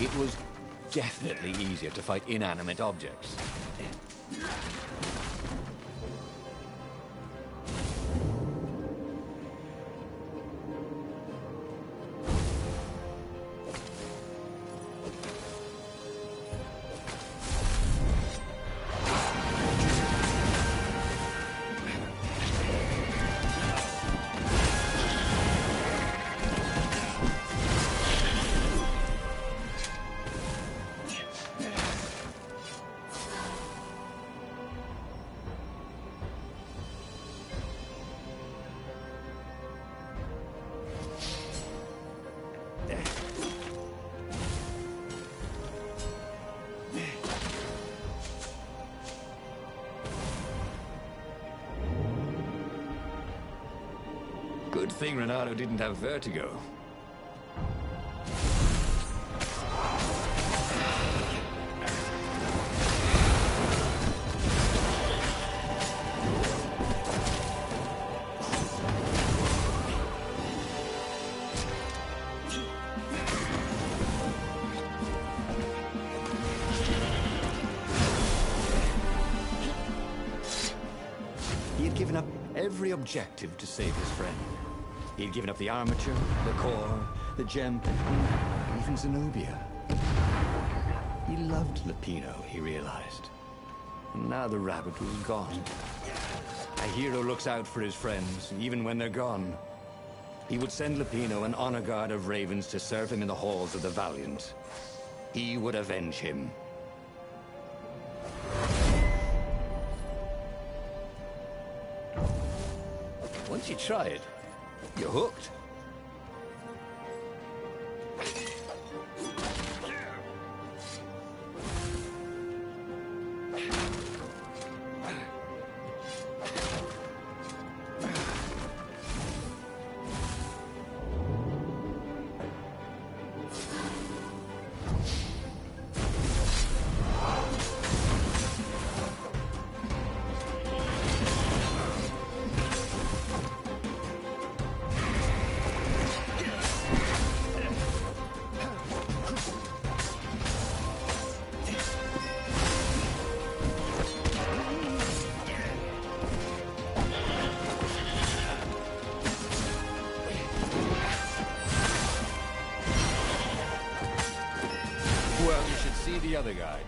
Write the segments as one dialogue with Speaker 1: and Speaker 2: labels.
Speaker 1: It was definitely easier to fight inanimate objects. Good thing Renato didn't have vertigo. He had given up every objective to save his friend. He had given up the armature, the core, the gem, even Zenobia. He loved Lupino, he realized. And now the rabbit was gone. A hero looks out for his friends, even when they're gone. He would send Lupino an honor guard of ravens to serve him in the halls of the valiant. He would avenge him. Once you try it, you're hooked. Well, you should see the other guy.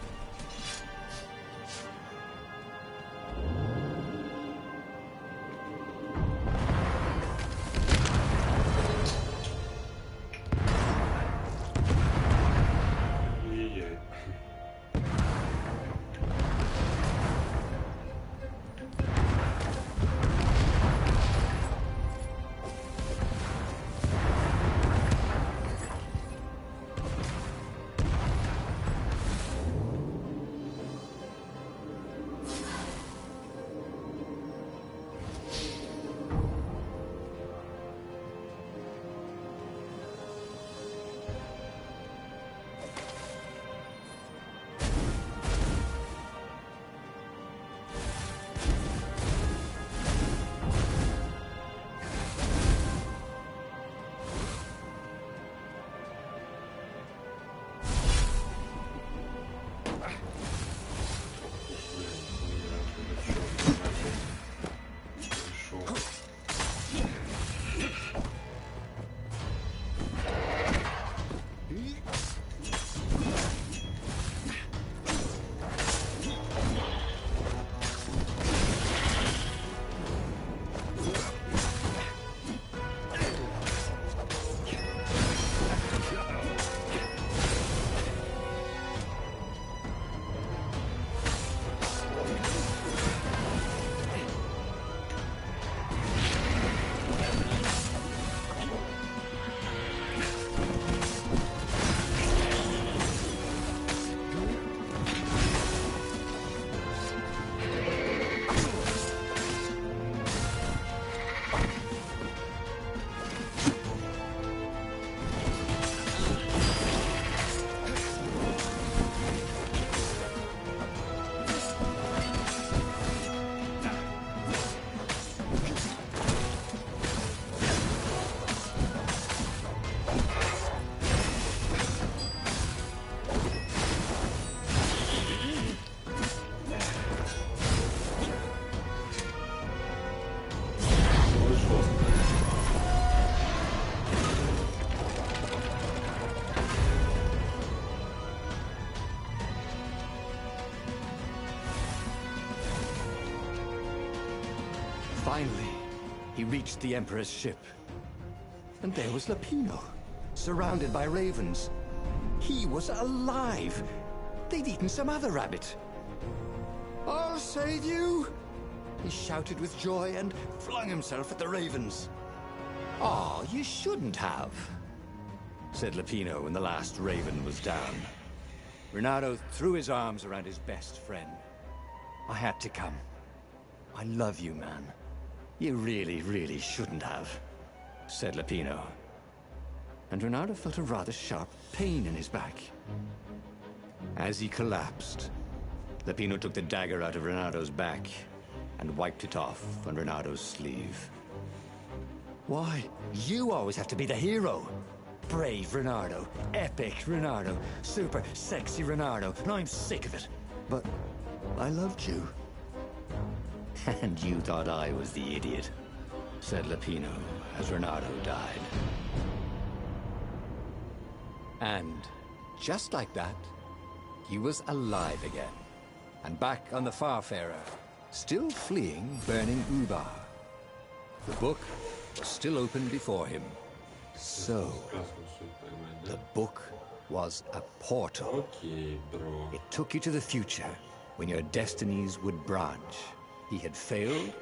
Speaker 1: Finally, he reached the Emperor's ship. And there was Lapino, surrounded by ravens. He was alive. They'd eaten some other rabbit. "I'll save you!" he shouted with joy and flung himself at the ravens. "Oh, you shouldn't have," said Lapino when the last raven was down. Renato threw his arms around his best friend. "I had to come. I love you, man. You really, really shouldn't have," said Lapino. And Renato felt a rather sharp pain in his back. As he collapsed, Lapino took the dagger out of Renato's back and wiped it off on Renato's sleeve. "Why, you always have to be the hero. Brave Renato, epic Renato, super sexy Renato, and I'm sick of it. But I loved you." "And you thought I was the idiot," said Lapino as Renato died. And just like that, he was alive again, and back on the Farfarer, still fleeing burning Ubar. The book was still open before him. So, the book was a portal. It took you to the future, when your destinies would branch. He had failed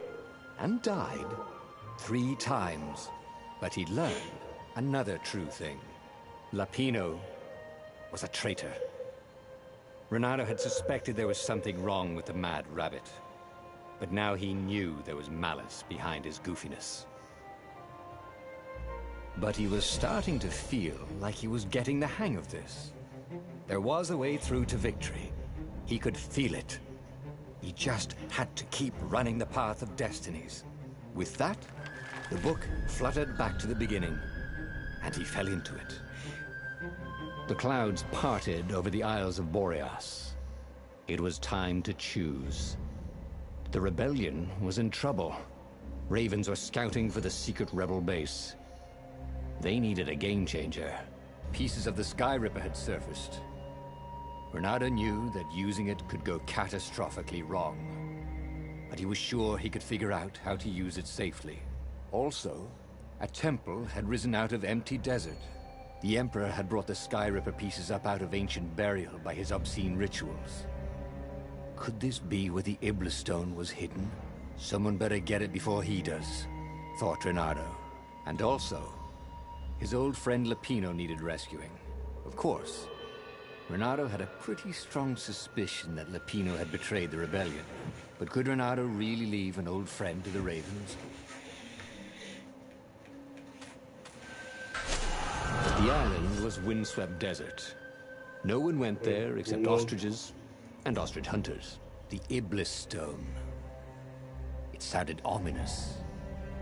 Speaker 1: and died 3 times, but he'd learned another true thing. Lapino was a traitor. Renato had suspected there was something wrong with the mad rabbit, but now he knew there was malice behind his goofiness. But he was starting to feel like he was getting the hang of this. There was a way through to victory. He could feel it. He just had to keep running the path of destinies. With that, the book fluttered back to the beginning, and he fell into it. The clouds parted over the Isles of Boreas. It was time to choose. The rebellion was in trouble. Ravens were scouting for the secret rebel base. They needed a game changer. Pieces of the Sky Ripper had surfaced. Renato knew that using it could go catastrophically wrong, but he was sure he could figure out how to use it safely. Also, a temple had risen out of empty desert. The Emperor had brought the Sky Ripper pieces up out of ancient burial by his obscene rituals. Could this be where the Iblis stone was hidden? Someone better get it before he does, thought Renato. And also, his old friend Lapino needed rescuing. Of course, Renato had a pretty strong suspicion that Lapino had betrayed the rebellion. But could Renato really leave an old friend to the Ravens? But the island was windswept desert. No one went there except ostriches and ostrich hunters. The Iblis stone. It sounded ominous.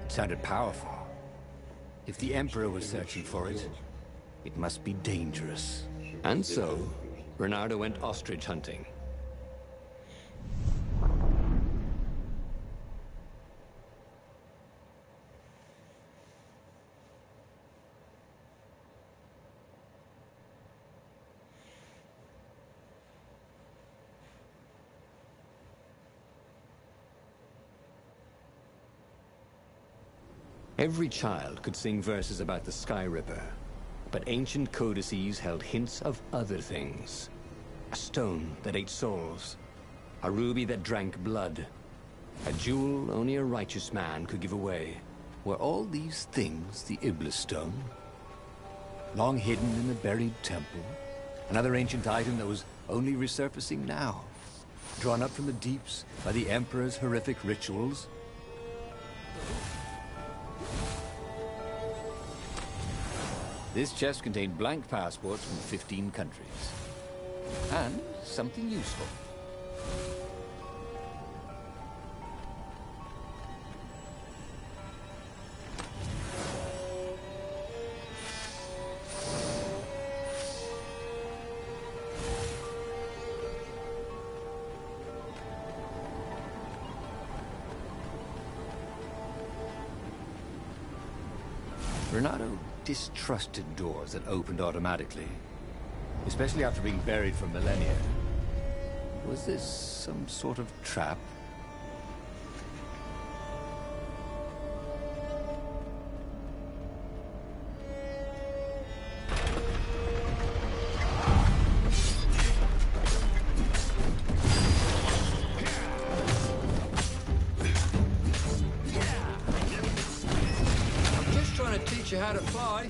Speaker 1: It sounded powerful. If the Emperor was searching for it, it must be dangerous. And so, Renato went ostrich hunting. Every child could sing verses about the Sky Ripper, but ancient codices held hints of other things. A stone that ate souls, a ruby that drank blood, a jewel only a righteous man could give away. Were all these things the Iblis stone? Long hidden in the buried temple? Another ancient item that was only resurfacing now? Drawn up from the deeps by the Emperor's horrific rituals? This chest contained blank passports from 15 countries. And something useful. Renato distrusted doors that opened automatically, especially after being buried for millennia. Was this some sort of trap?
Speaker 2: how to fly.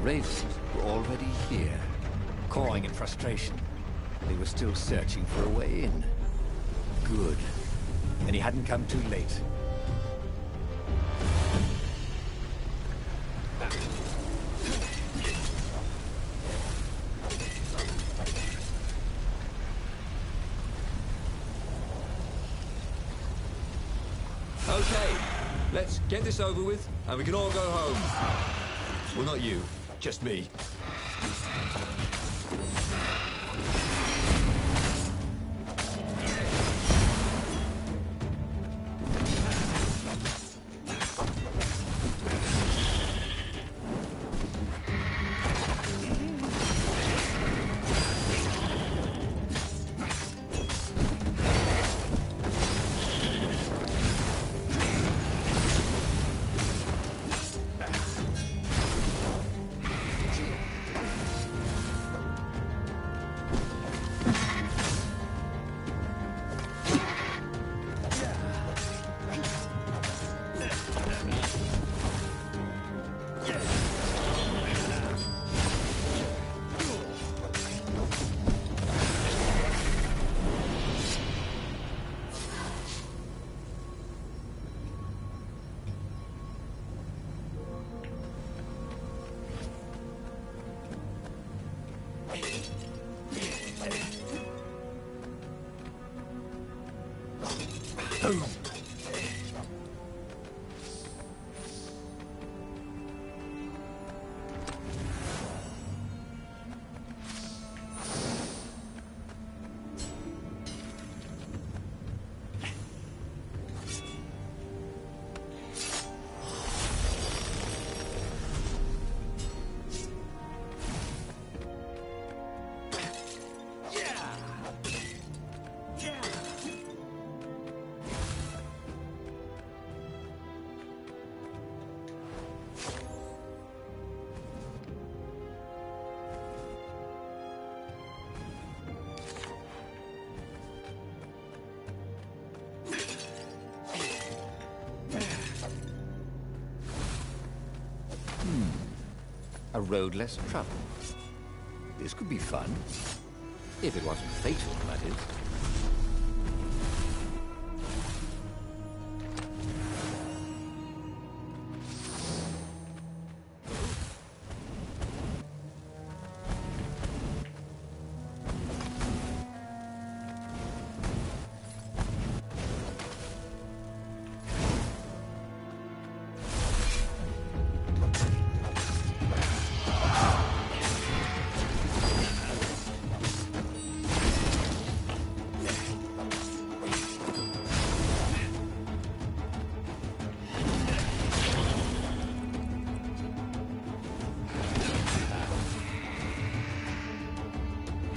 Speaker 1: Ravens were already here, cawing in frustration. They were still searching for a way in. Good. And he hadn't come too late.
Speaker 2: Okay, let's get this over with, and we can all go home. Well, not you, just me.
Speaker 1: A road less traveled. This could be fun. If it wasn't fatal, that is.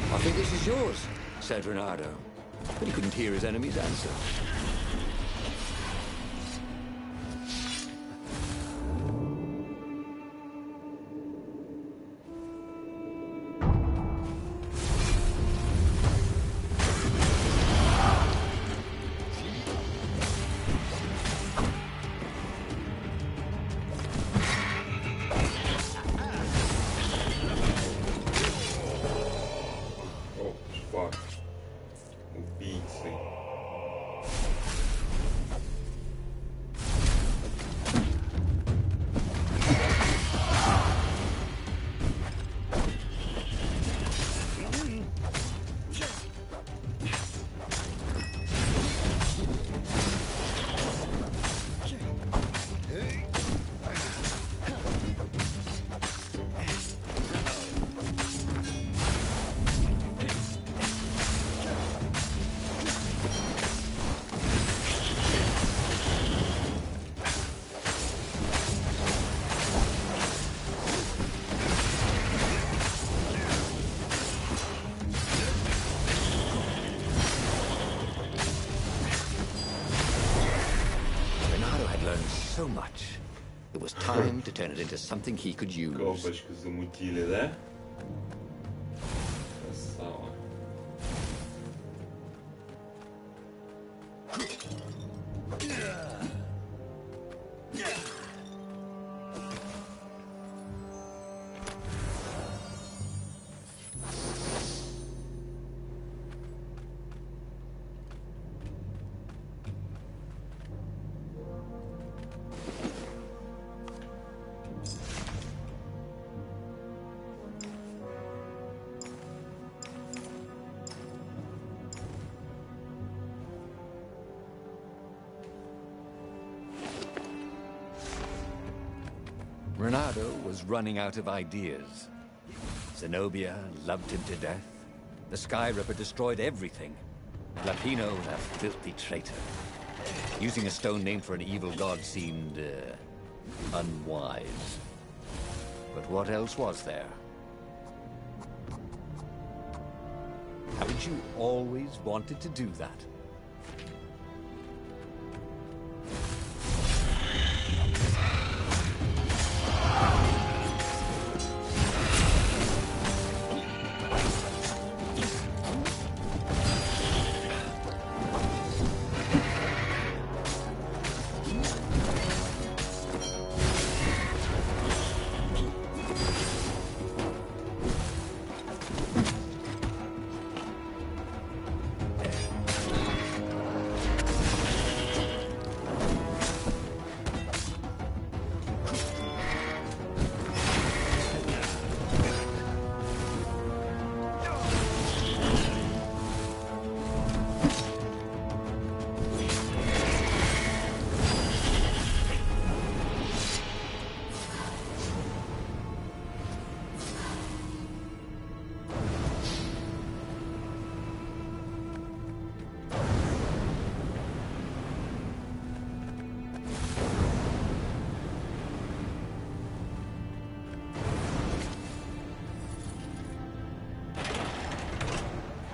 Speaker 1: I think this is yours, said Renato, but he couldn't hear his enemy's answer. learned so much. It was time to turn it into something he could use.
Speaker 3: Колбочку замутили, да? Красава.
Speaker 1: Renato was running out of ideas. Zenobia loved him to death. The Sky Ripper destroyed everything. Lapino was a filthy traitor. Using a stone named for an evil god seemed unwise. But what else was there? Haven't you always wanted to do that?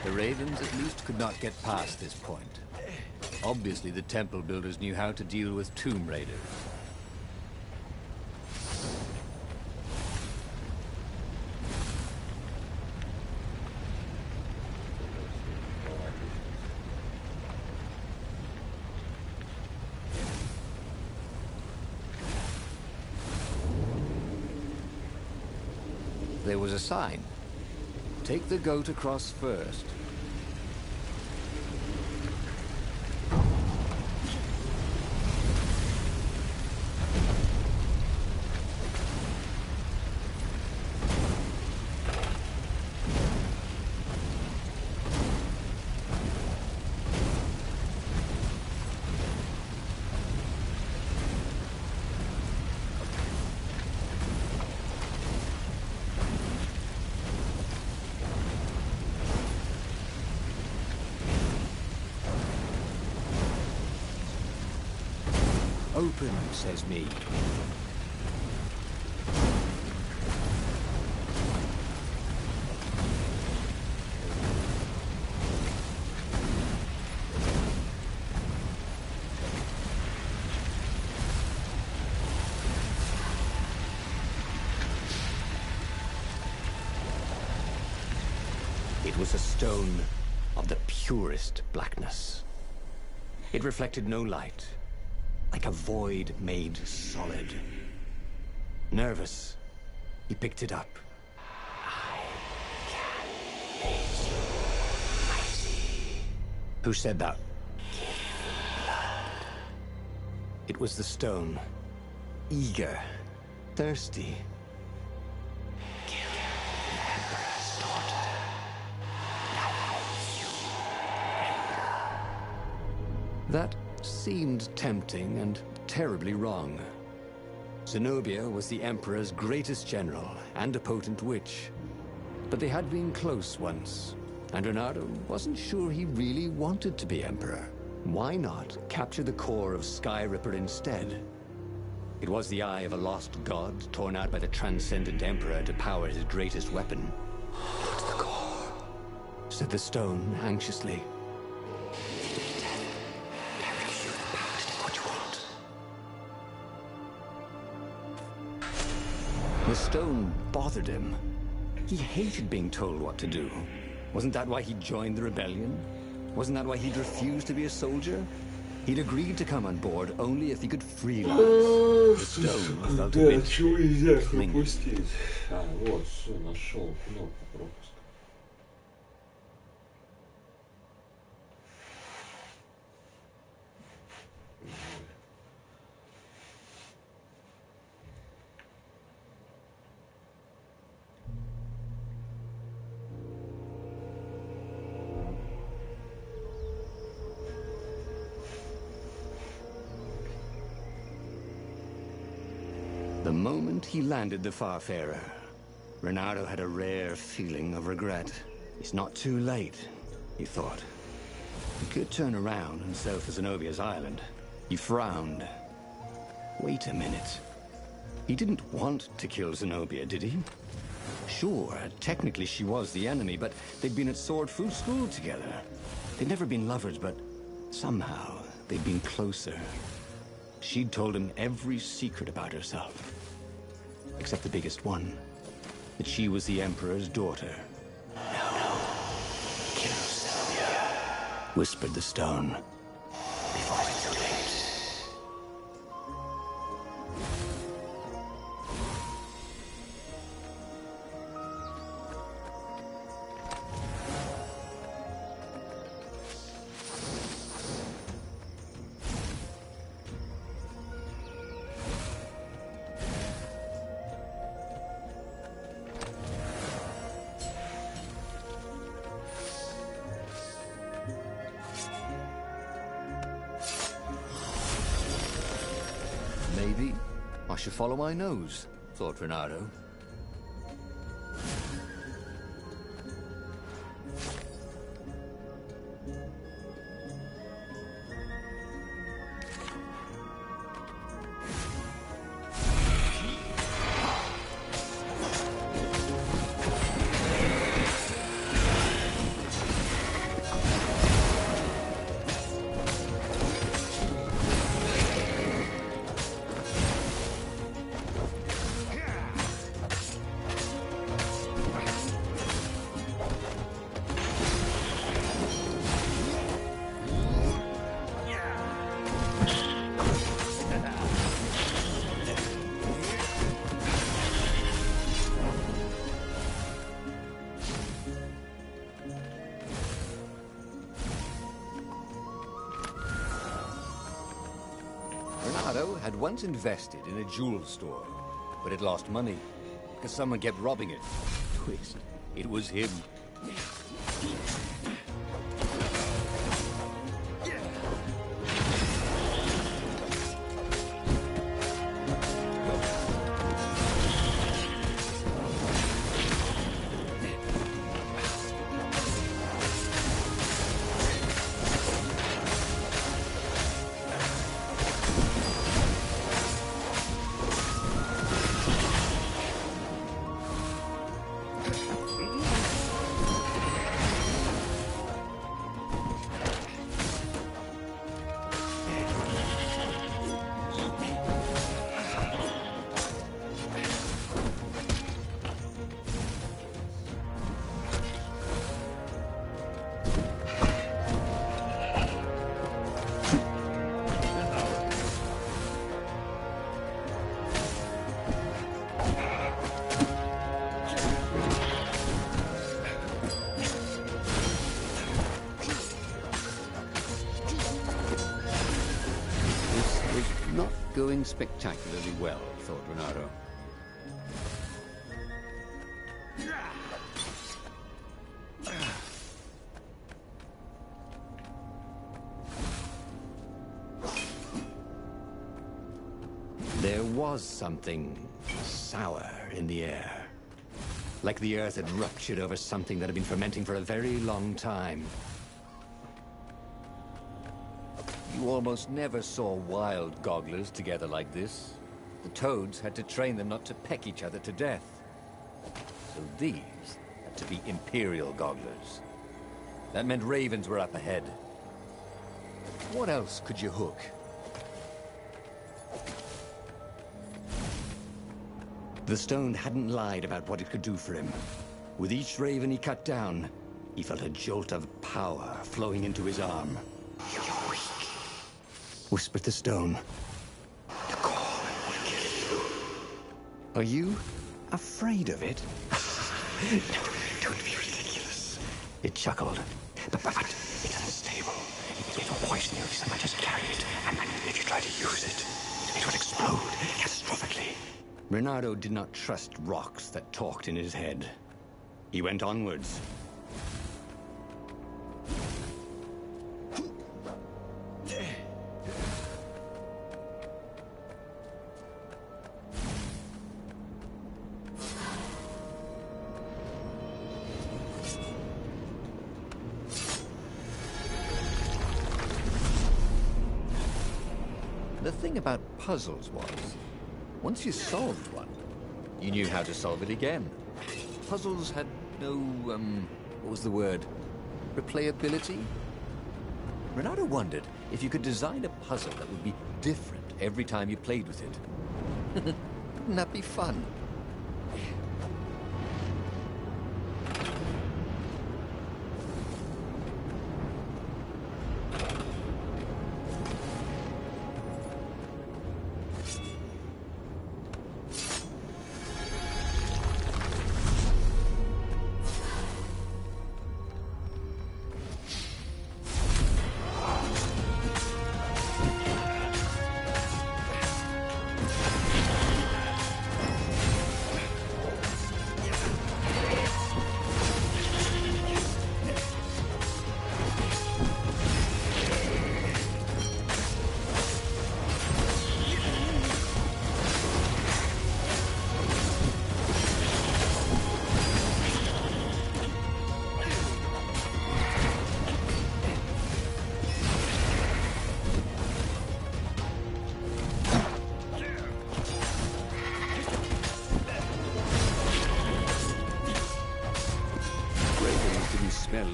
Speaker 1: The Ravens at least could not get past this point. Obviously, the temple builders knew how to deal with tomb raiders. There was a sign. Take the goat across first. Open, says me. It was a stone of the purest blackness. It reflected no light. Like a void made solid. Nervous, he picked it up. I can make you mighty. Who said that? Give me blood. It was the stone. Eager, thirsty. Kill the Emperor's daughter. Now you Emperor. That seemed tempting and terribly wrong. Zenobia was the Emperor's greatest general and a potent witch. But they had been close once, and Renato wasn't sure he really wanted to be Emperor. Why not capture the core of Sky Ripper instead? It was the eye of a lost god torn out by the transcendent Emperor to power his greatest weapon. "It's the core," said the stone anxiously. The stone bothered him. He hated being told what to do. Wasn't that why he joined the rebellion? Wasn't that why he'd refused to be a soldier? He'd agreed to come on board only if he could freelance. The stone felt a
Speaker 3: Да,
Speaker 1: bit
Speaker 3: чего нельзя
Speaker 1: clingy.
Speaker 3: пропустить? А, вот, все, нашел кнопку пропуска.
Speaker 1: The moment he landed the Farfarer, Renato had a rare feeling of regret. It's not too late, he thought. He could turn around and sail for Zenobia's island. He frowned. Wait a minute. He didn't want to kill Zenobia, did he? Sure, technically she was the enemy, but they'd been at sword food school together. They'd never been lovers, but somehow they'd been closer. She'd told him every secret about herself. Except the biggest one. That she was the Emperor's daughter. No. Kill Zenobia, whispered the stone. Before it's too late. Maybe I should follow my nose, thought Renato. Renato had once invested in a jewel store, but it lost money because someone kept robbing it. Twist, it was him. Going spectacularly well, thought Renato. There was something sour in the air. Like the earth had ruptured over something that had been fermenting for a very long time. You almost never saw wild gogglers together like this. The toads had to train them not to peck each other to death. So these had to be imperial gogglers. That meant ravens were up ahead. What else could you hook? The stone hadn't lied about what it could do for him. With each raven he cut down, he felt a jolt of power flowing into his arm. "You're weak," whispered the stone. "The core will kill you." "Are you afraid of it?" "No, don't be ridiculous," it chuckled. But it's unstable. It will poison you if so much as carry it, and if you try to use it, it will explode catastrophically. Reynardo did not trust rocks that talked in his head. He went onwards.
Speaker 2: The thing about puzzles was, once you solved one, you knew how to solve it again. Puzzles had no, what was the word? Replayability? Renato wondered if you could design a puzzle that would be different every time you played with it. Wouldn't that be fun?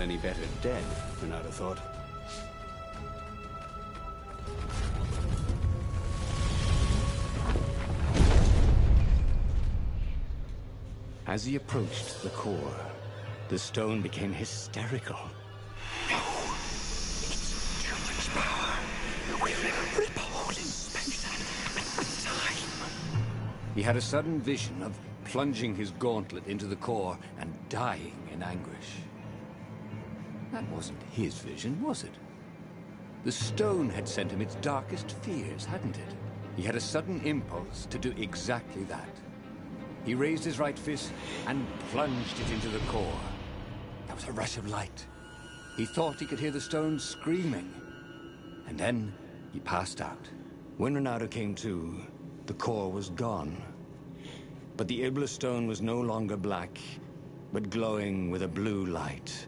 Speaker 1: Any better dead, Renato thought. As he approached the core, the stone became hysterical. "No, it's too much power. We will rip a hole in space and time." He had a sudden vision of plunging his gauntlet into the core and dying in anguish. That wasn't his vision, was it? The stone had sent him its darkest fears, hadn't it? He had a sudden impulse to do exactly that. He raised his right fist and plunged it into the core. There was a rush of light. He thought he could hear the stone screaming. And then he passed out. When Renato came to, the core was gone. But the Iblis stone was no longer black, but glowing with a blue light.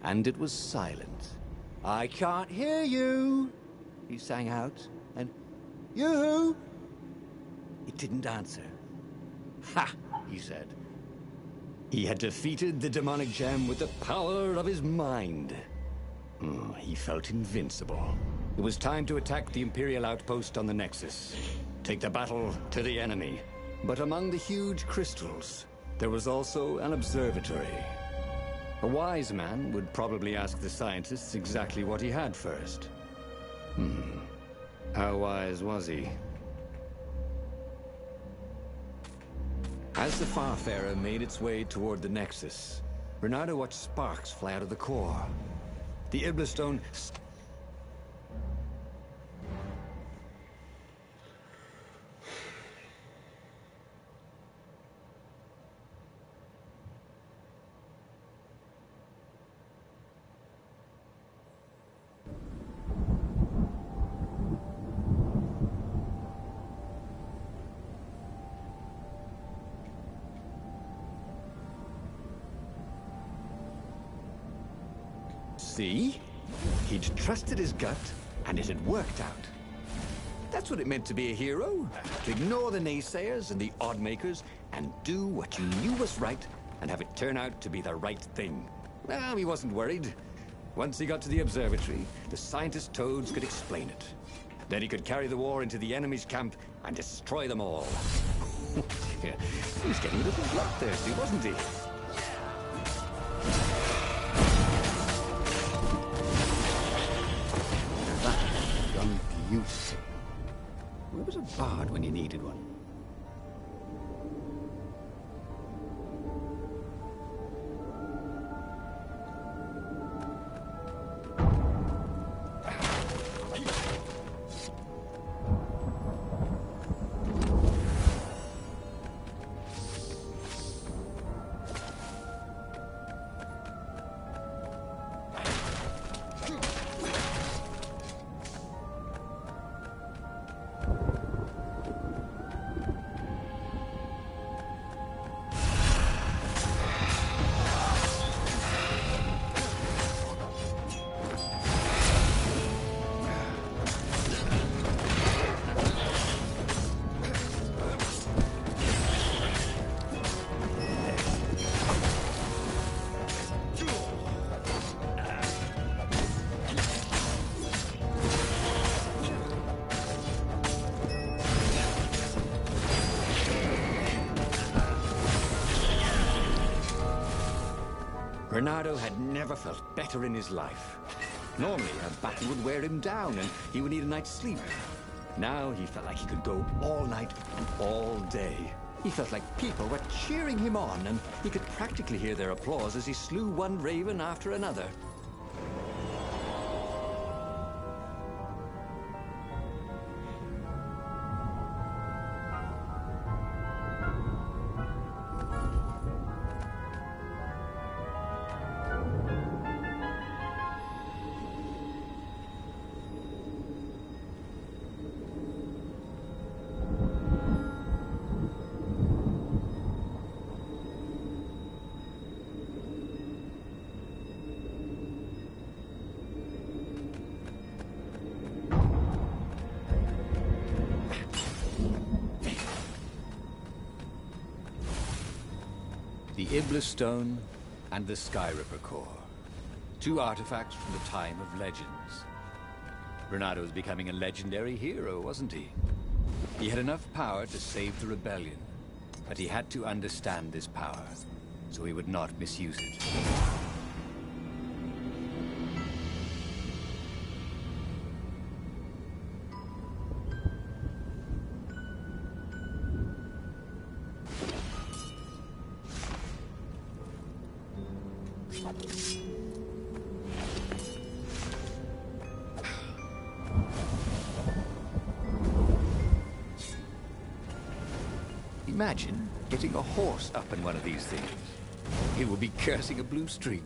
Speaker 1: And it was silent. "I can't hear you," he sang out, and "You?" It didn't answer. "Ha!" he said. He had defeated the demonic gem with the power of his mind. He felt invincible. It was time to attack the Imperial outpost on the Nexus. Take the battle to the enemy. But among the huge crystals, there was also an observatory. A wise man would probably ask the scientists exactly what he had first. How wise was he? As the Farfarer made its way toward the Nexus, Renato watched sparks fly out of the core. The Iblis stone... See? He'd trusted his gut, and it had worked out. That's what it meant to be a hero. To ignore the naysayers and the odd-makers, and do what you knew was right, and have it turn out to be the right thing. Well, he wasn't worried. Once he got to the observatory, the scientist toads could explain it. Then he could carry the war into the enemy's camp and destroy them all. Yeah, he was getting a little bloodthirsty, wasn't he? That was done beautifully. Where was a bard when you needed one? Bernardo had never felt better in his life. Normally, a battle would wear him down and he would need a night's sleep. Now he felt like he could go all night and all day. He felt like people were cheering him on, and he could practically hear their applause as he slew one raven after another. The Iblis Stone and the Skyripper Core. Two artifacts from the time of legends. Bernardo was becoming a legendary hero, wasn't he? He had enough power to save the rebellion, but he had to understand this power, so he would not misuse it. Imagine getting a horse up in one of these things. It would be cursing a blue streak.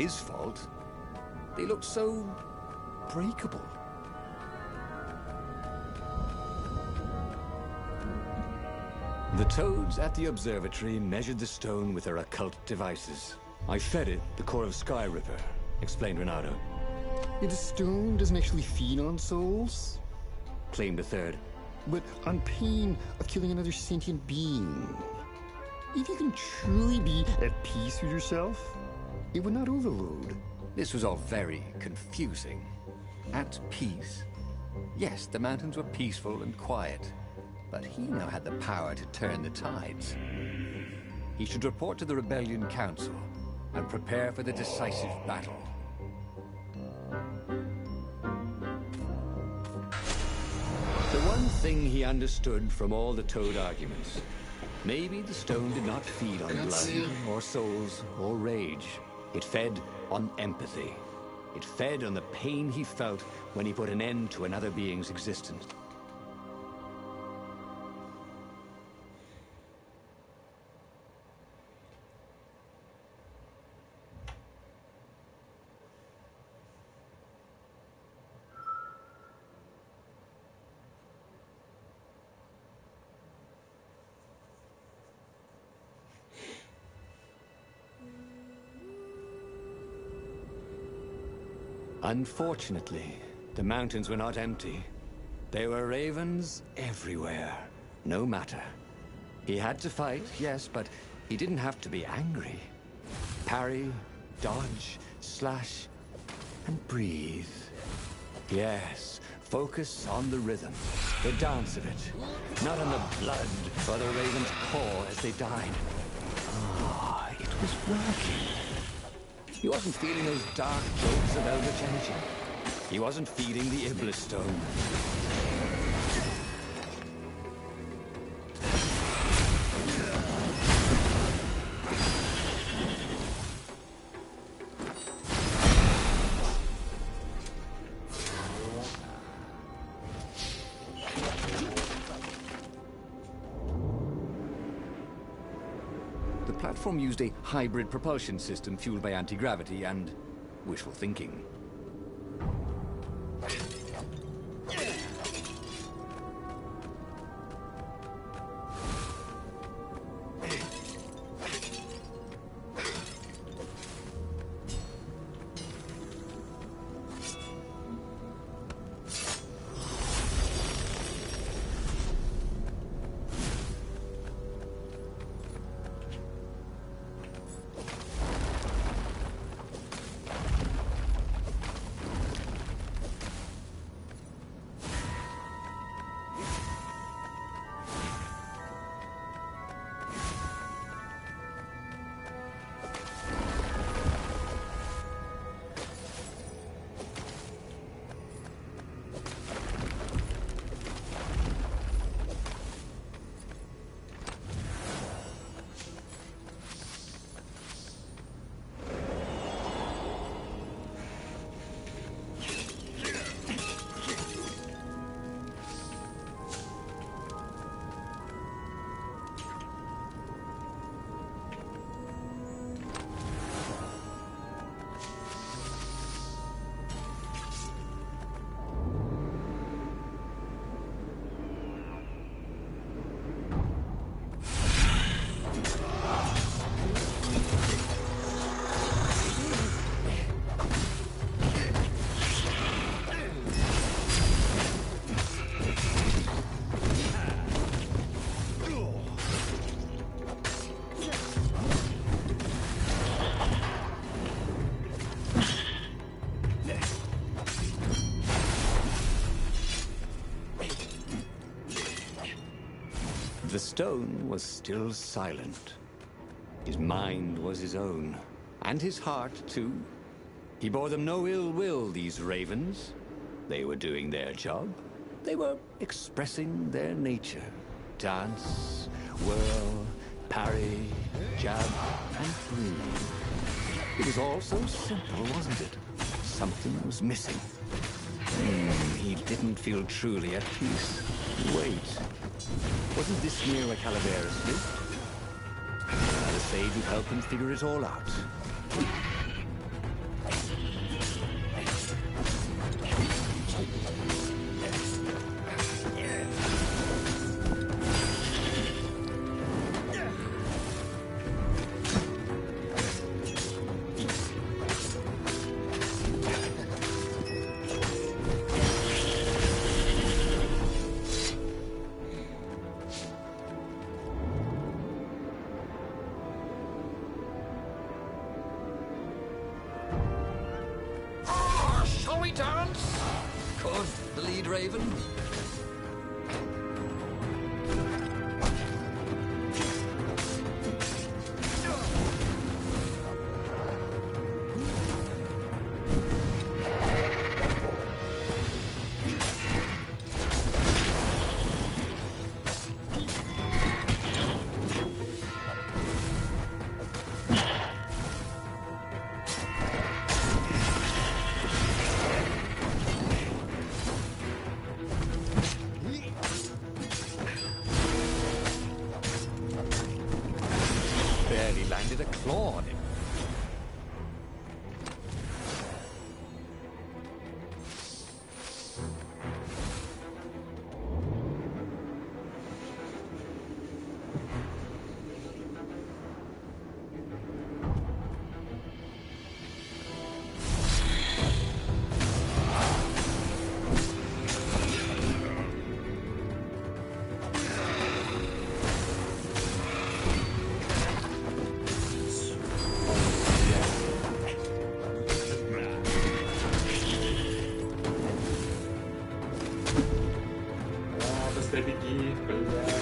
Speaker 2: his fault. They looked so breakable.
Speaker 1: The toads at the observatory measured the stone with their occult devices. I fed it the core of Sky Ripper, explained Renato.
Speaker 4: The stone doesn't actually feed on souls,
Speaker 1: Claimed a third.
Speaker 4: but on pain of killing another sentient being. If you can truly be at peace with yourself, it would not overload.
Speaker 2: This was all very confusing. At peace? Yes, the mountains were peaceful and quiet, but he now had the power to turn the tides. He should report to the Rebellion Council and prepare for the decisive battle.
Speaker 1: The one thing he understood from all the toad arguments, maybe the stone did not feed on blood or souls or rage. It fed on empathy. It fed on the pain he felt when he put an end to another being's existence. Unfortunately, the mountains were not empty. There were ravens everywhere. No matter. He had to fight, yes, but he didn't have to be angry. Parry, dodge, slash, and breathe. Yes, focus on the rhythm, the dance of it, not on the blood or the raven's paw as they died. Ah, it was working. He wasn't feeling those dark jokes of Eldritch energy. He wasn't feeding the Iblis stone.
Speaker 2: The platform used a hybrid propulsion system fueled by anti-gravity and wishful thinking. The stone was still silent. His mind was his own, and his heart too. He bore them no ill will, these ravens. They were doing their job. They were expressing their nature. Dance, whirl, parry, jab, and breathe. It was all so simple, wasn't it? Something was missing. He didn't feel truly at peace. Wait. Wasn't this near a Calaveras lift? The sage would help him figure it all out. shall we dance? Could the lead raven? Barely landed a claw on him.
Speaker 3: Быстрее беги, блядь.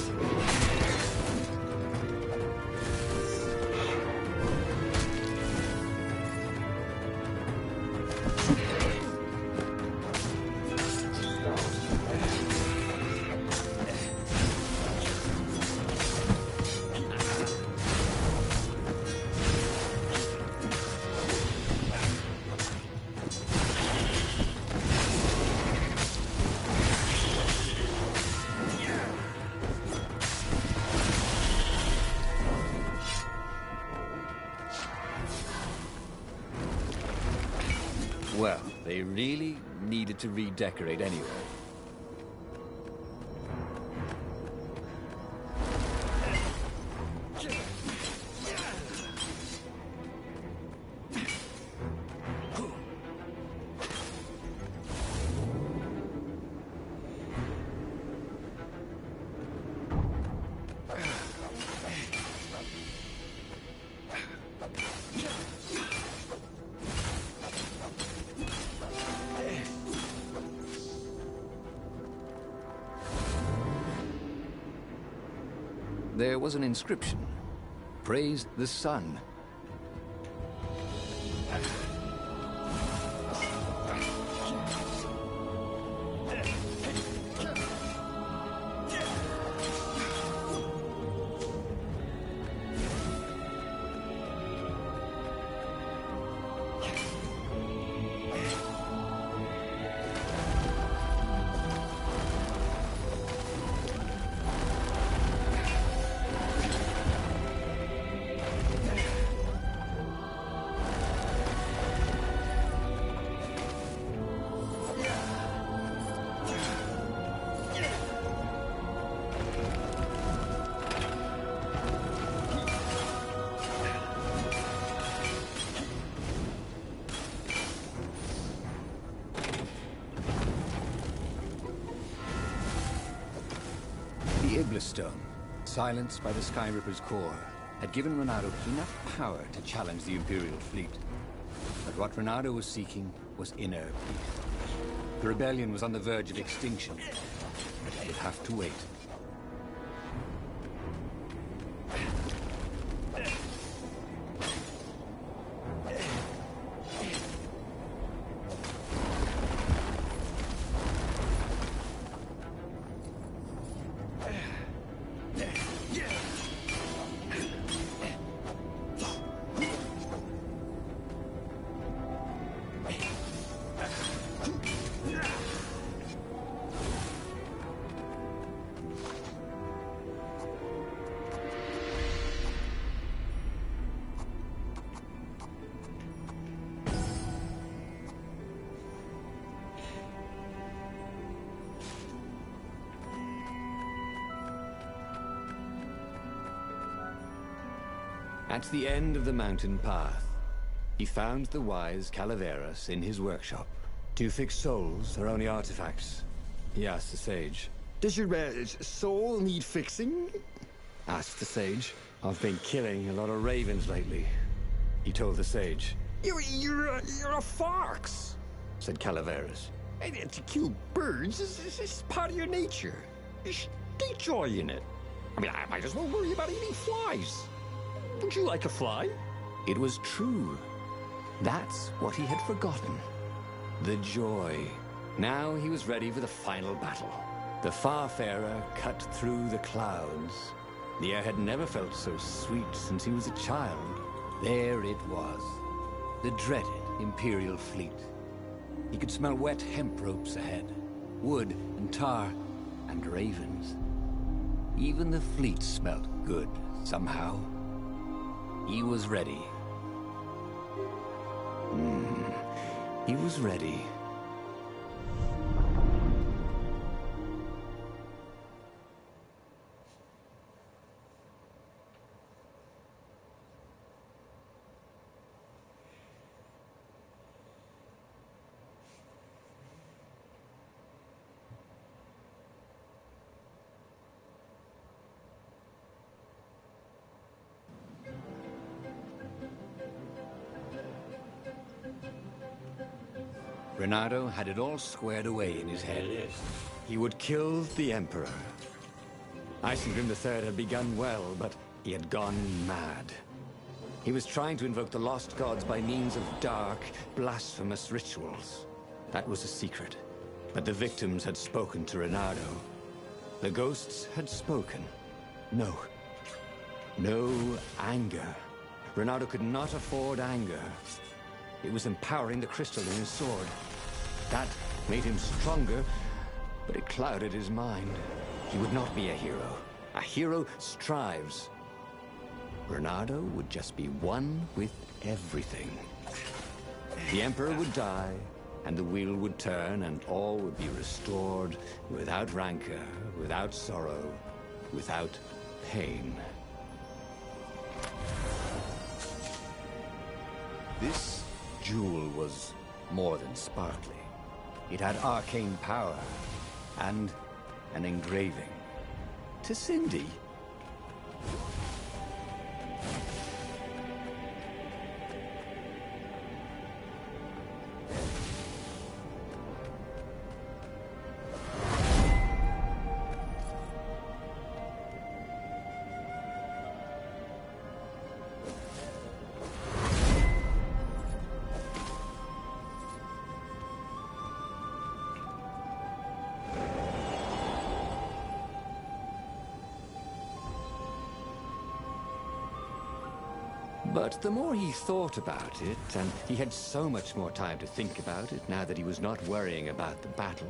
Speaker 2: Well, they really needed to redecorate anyway. There was an inscription. Praise the sun. The stone, silenced by the Sky Ripper's core, had given Ronaldo enough power to challenge the Imperial fleet. But what Ronaldo was seeking was inner peace. The rebellion was on the verge of extinction, but it would have to wait. At the end of the mountain path, he found the wise Calaveras in his workshop. "Do you fix souls or only artifacts?" he asked the sage.
Speaker 4: Does your soul need fixing?
Speaker 2: Asked the sage. "I've been killing a lot of ravens lately," he told the sage.
Speaker 4: You're a fox.
Speaker 1: said Calaveras.
Speaker 4: And to kill birds is part of your nature. You should take joy in it. I mean, I might as well worry about eating flies. Would you like a fly?
Speaker 1: It was true. That's what he had forgotten. The joy. Now he was ready for the final battle. The Farfarer cut through the clouds. The air had never felt so sweet since he was a child. There it was. The dreaded Imperial fleet. He could smell wet hemp ropes ahead, wood and tar and ravens. Even the fleet smelt good, somehow. He was ready. He was ready. Renato had it all squared away in his head. He would kill the Emperor. Isengrim III had begun well, but he had gone mad. He was trying to invoke the lost gods by means of dark, blasphemous rituals. That was a secret. But the victims had spoken to Renato. The ghosts had spoken. No. No anger. Renato could not afford anger. It was empowering the crystal in his sword. That made him stronger, but it clouded his mind. He would not be a hero. A hero strives. Renato would just be one with everything. The Emperor would die, and the wheel would turn, and all would be restored without rancor, without sorrow, without pain. This jewel was more than sparkly. It had arcane power and an engraving. To Cindy. But the more he thought about it, and he had so much more time to think about it now that he was not worrying about the battle,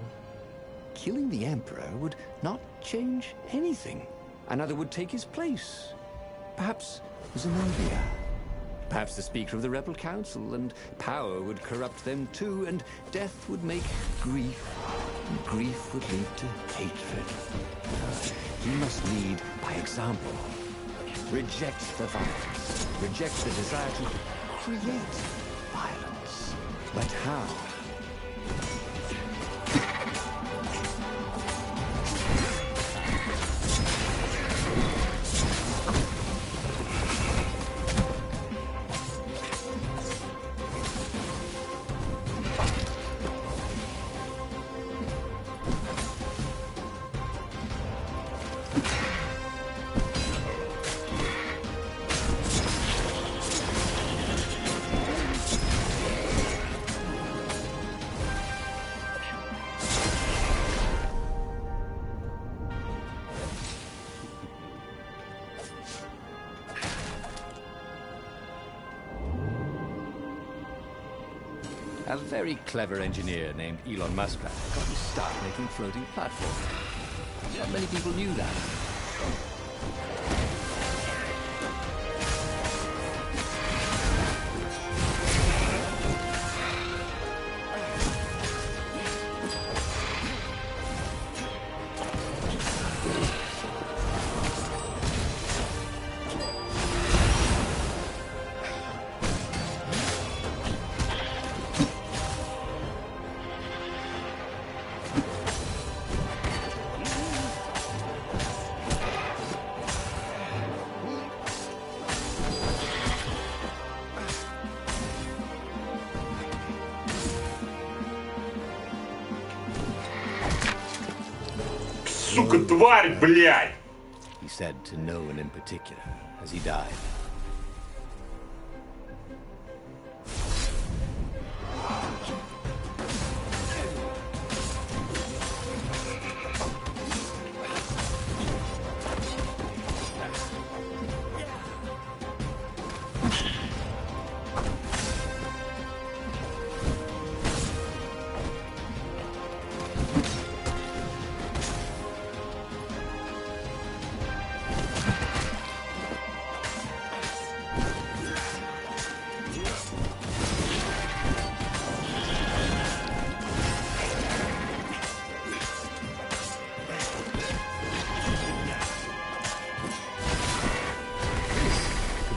Speaker 1: killing the Emperor would not change anything. Another would take his place. Perhaps Zenobia. Perhaps the Speaker of the Rebel Council, and power would corrupt them too, and death would make grief, and grief would lead to hatred. He must lead by example. Reject the violence. Reject the desire to create violence. But how? A very clever engineer named Elon Muskrat got his start making floating platforms. Not many people knew that.
Speaker 3: сука, тварь, блядь!
Speaker 2: He said to no one in particular as he died.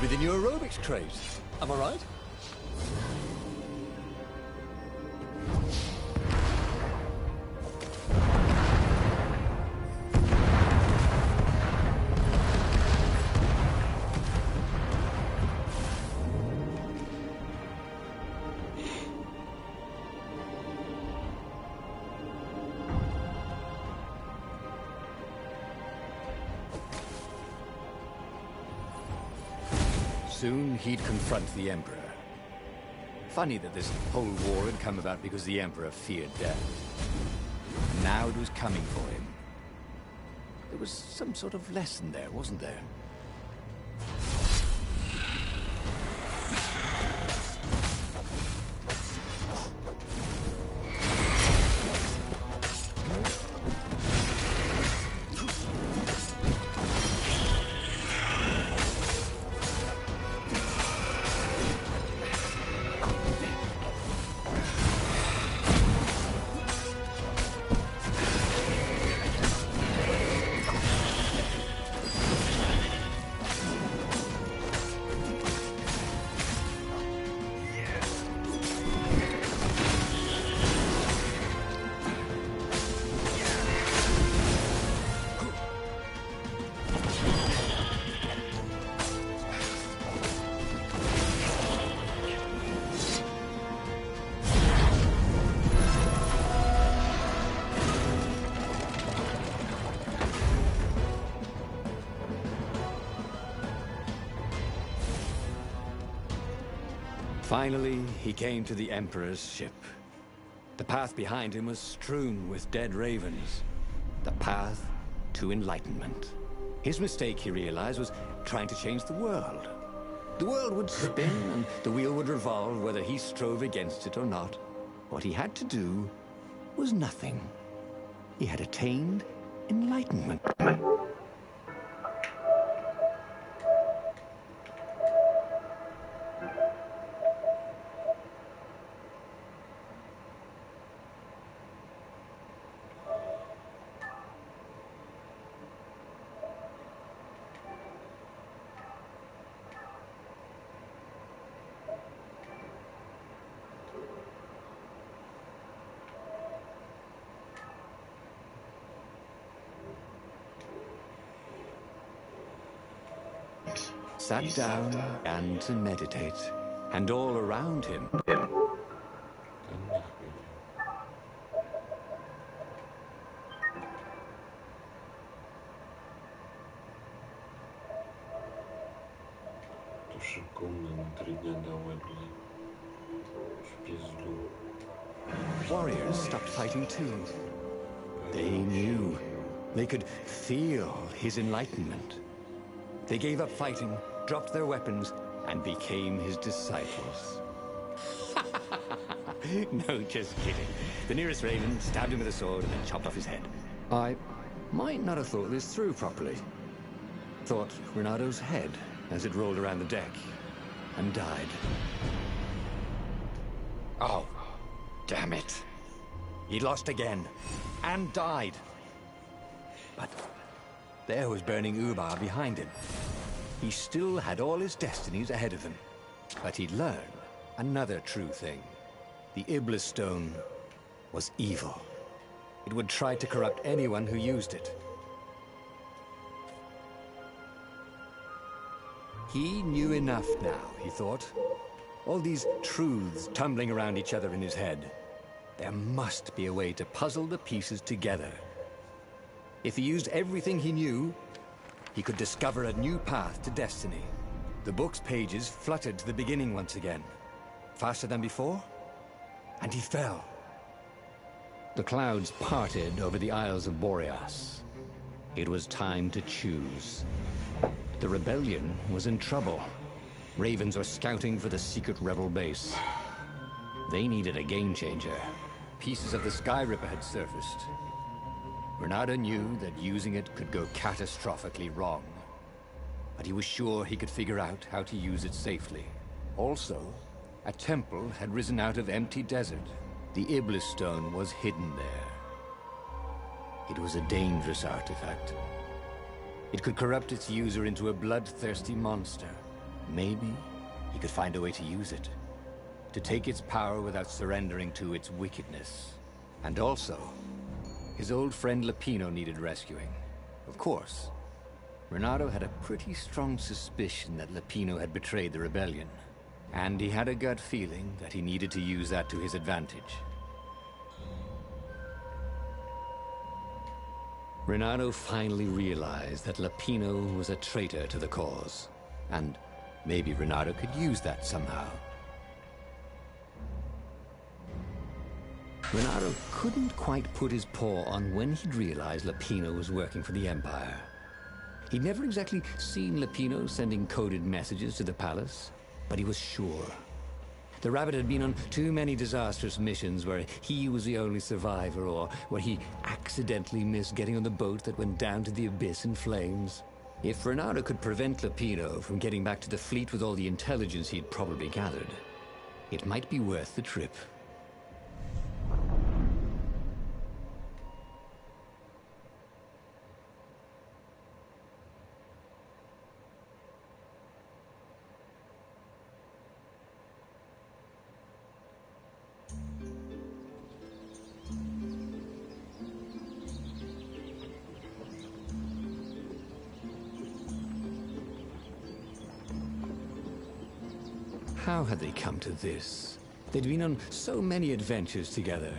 Speaker 2: With the new aerobics craze. Am I right? Soon he'd confront the Emperor. Funny that this whole war had come about because the Emperor feared death. And now it was coming for him. There was some sort of lesson there, wasn't there? Finally, he came to the Emperor's ship. The path behind him was strewn with dead ravens. The path to enlightenment. His mistake, he realized, was trying to change the world. The world would spin and the wheel would revolve whether he strove against it or not. What he had to do was nothing. He had attained enlightenment. Sat down and to meditate, and all around him.
Speaker 3: Шикарно, на 3 дня давай, блин. В пизду.
Speaker 2: Warriors stopped fighting too. They knew. They could feel his enlightenment. They gave up fighting, dropped their weapons, and became his disciples. No, just kidding. The nearest raven stabbed him with a sword and then chopped off his head. I might not have thought this through properly. Thought Renado's head as it rolled around the deck and died. Oh, damn it. He lost again and died. But there was burning Ubar behind him. He still had all his destinies ahead of him. But he'd learn another true thing. The Iblis Stone was evil. It would try to corrupt anyone who used it. He knew enough now, he thought. All these truths tumbling around each other in his head. There must be a way to puzzle the pieces together. If he used everything he knew, he could discover a new path to destiny. The book's pages fluttered to the beginning once again, faster than before, and he fell.
Speaker 5: The clouds parted over the Isles of Boreas. It was time to choose. The rebellion was in trouble. Ravens were scouting for the secret rebel base. They needed a game changer.
Speaker 2: Pieces of the Sky Ripper had surfaced. Renato knew that using it could go catastrophically wrong, but he was sure he could figure out how to use it safely. Also, a temple had risen out of empty desert. The Iblis stone was hidden there. It was a dangerous artifact. It could corrupt its user into a bloodthirsty monster. Maybe he could find a way to use it, to take its power without surrendering to its wickedness. And also, his old friend Lapino needed rescuing. Of course, Renato had a pretty strong suspicion that Lapino had betrayed the rebellion, and he had a gut feeling that he needed to use that to his advantage.
Speaker 5: Renato finally realized that Lapino was a traitor to the cause,
Speaker 2: and maybe Renato could use that somehow.
Speaker 5: Renato couldn't quite put his paw on when he'd realized Lapino was working for the Empire. He'd never exactly seen Lapino sending coded messages to the palace, but he was sure. The rabbit had been on too many disastrous missions where he was the only survivor, or where he accidentally missed getting on the boat that went down to the abyss in flames. If Renato could prevent Lapino from getting back to the fleet with all the intelligence he'd probably gathered, it might be worth the trip. How had they come to this? They'd been on so many adventures together.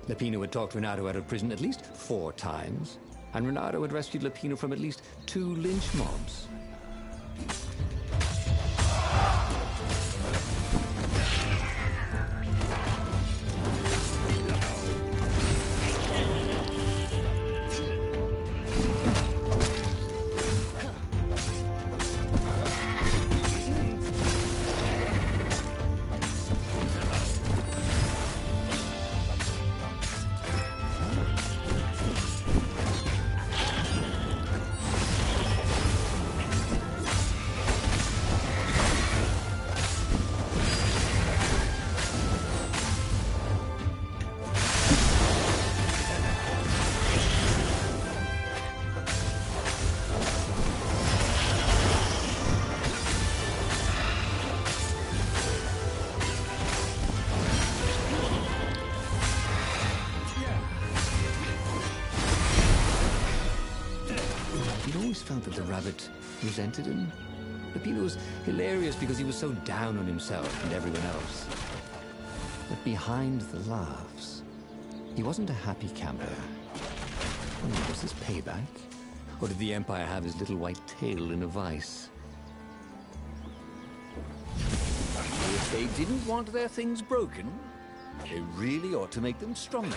Speaker 5: Lapino had talked Renato out of prison at least 4 times, and Renato had rescued Lapino from at least 2 lynch mobs. Felt that the rabbit resented him. Lapino was hilarious because he was so down on himself and everyone else. But behind the laughs, he wasn't a happy camper. Was this payback? Or did the Empire have his little white tail in a vice?
Speaker 2: If they didn't want their things broken, they really ought to make them stronger.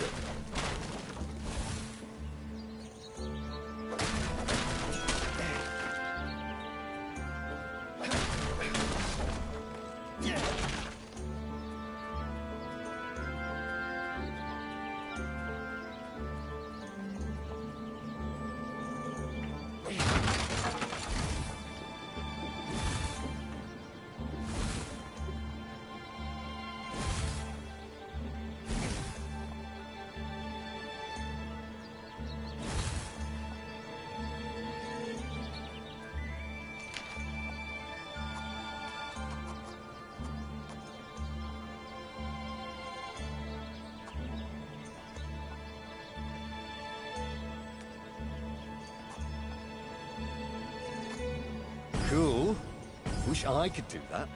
Speaker 2: Cool. Wish I could do that.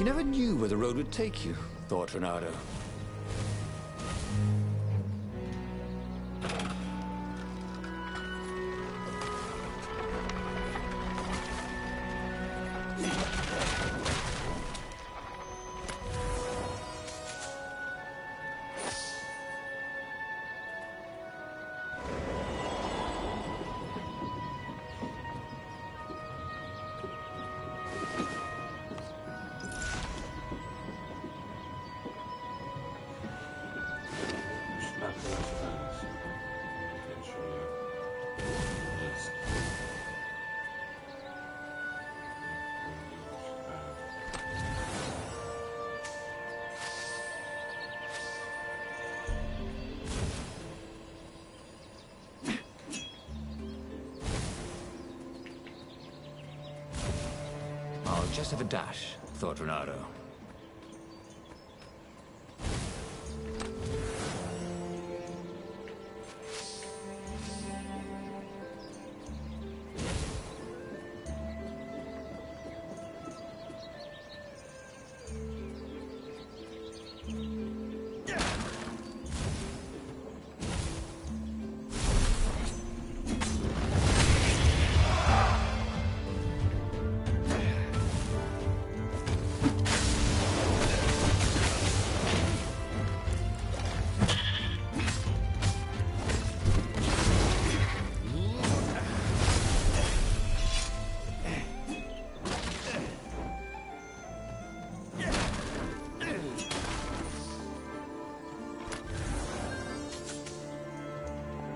Speaker 5: You never knew where the road would take you, thought Renato. I'll just have a dash, thought Renato.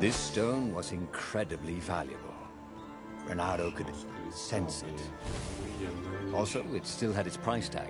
Speaker 5: This stone was incredibly valuable. Renato could sense it. Also, it still had its price tag.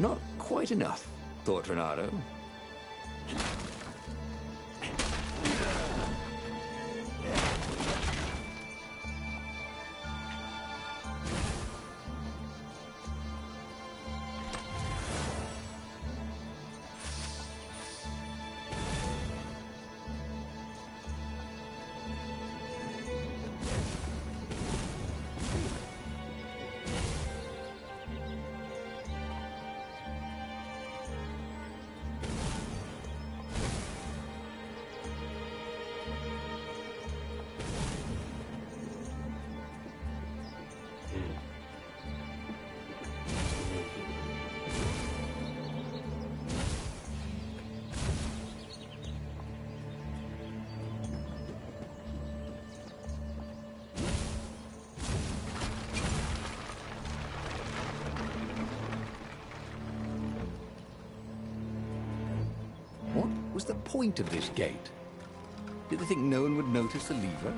Speaker 5: Not quite enough, thought Renato. What was the point of this gate? Did they think no one would notice the lever?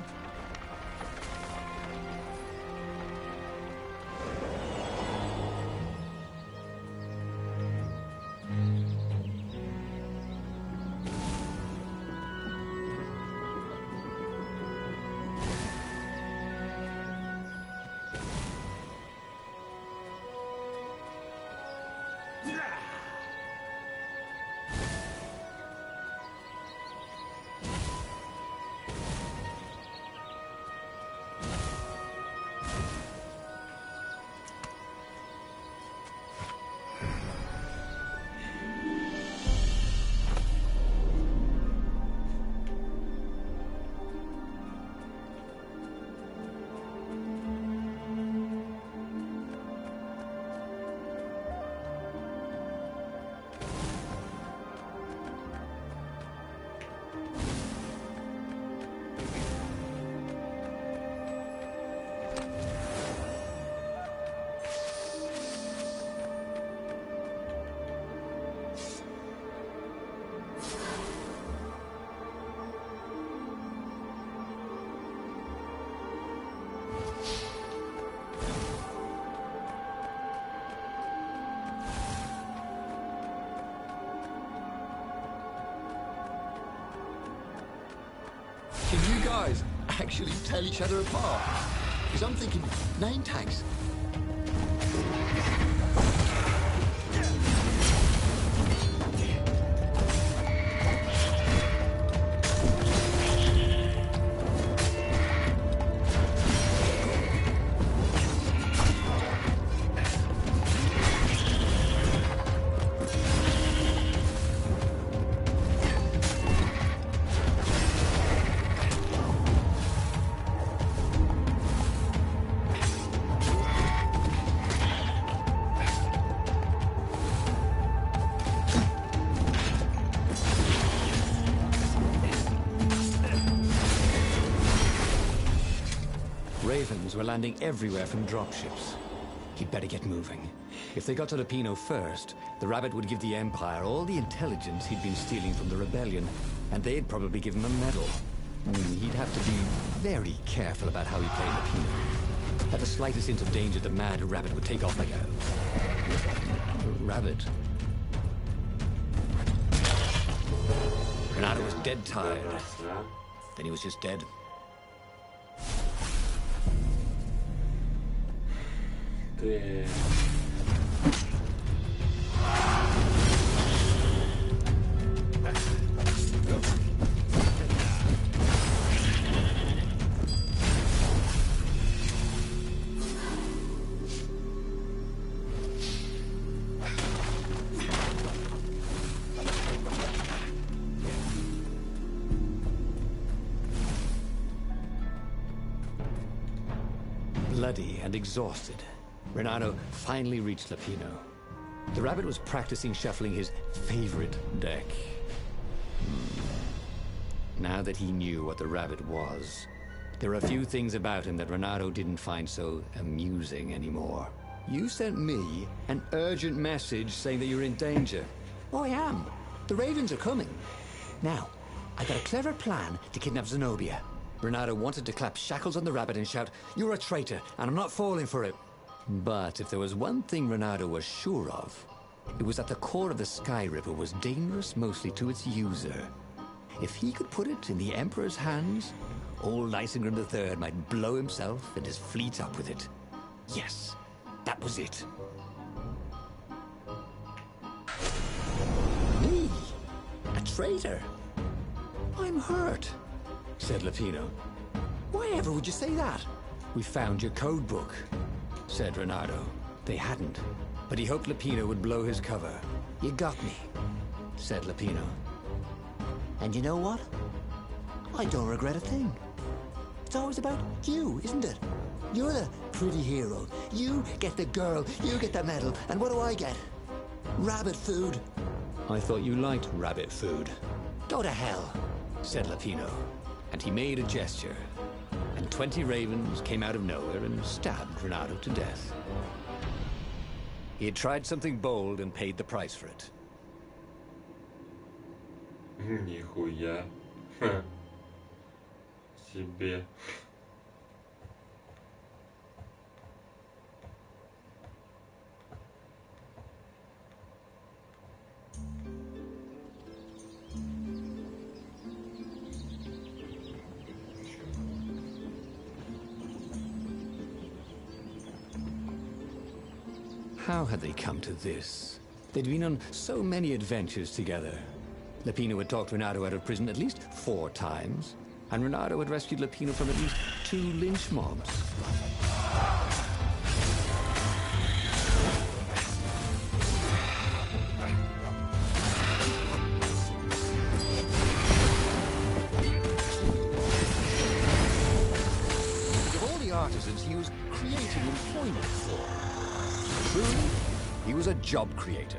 Speaker 2: Can you guys actually tell each other apart? Because I'm thinking name tags.
Speaker 5: Ravens were landing everywhere from dropships. He'd better get moving. If they got to Lupino first, the rabbit would give the Empire all the intelligence he'd been stealing from the rebellion, and they'd probably give him a medal. He'd have to be very careful about how he played Lupino. At the slightest hint of danger, the mad rabbit would take off like a rabbit. Renato was dead tired. Then he was just dead. Bloody and exhausted, Renato finally reached Lupino. The rabbit was practicing shuffling his favorite deck. Now that he knew what the rabbit was, there were a few things about him that Renato didn't find so amusing anymore. You sent me an urgent message saying that you're in danger. Oh, I am. The ravens are coming. Now, I got a clever plan to kidnap Zenobia. Renato wanted to clap shackles on the rabbit and shout, "You're a traitor, and I'm not falling for it." But if there was one thing Renato was sure of, it was that the core of the Sky Ripper was dangerous mostly to its user. If he could put it in the Emperor's hands, old Isengrim III might blow himself and his fleet up with it. Yes, that was it. Me? A traitor? I'm hurt, said Lupino. Why ever would you say that? We found your code book, said Renato. They hadn't, but he hoped Lupino would blow his cover. You got me, said Lupino. And you know what? I don't regret a thing. It's always about you, isn't it? You're the pretty hero. You get the girl, you get the medal, and what do I get? Rabbit food. I thought you liked rabbit food. Go to hell, said Lupino. And he made a gesture, and 20 ravens came out of nowhere and stabbed Renato to death. He had tried something bold and paid the price for it.
Speaker 3: Нихуя. Себе.
Speaker 5: How had they come to this? They'd been on so many adventures together. Lupino had talked Renato out of prison at least 4 times, and Renato had rescued Lupino from at least 2 lynch mobs. Of all the artisans he was creating employment for, truly, he was a job creator.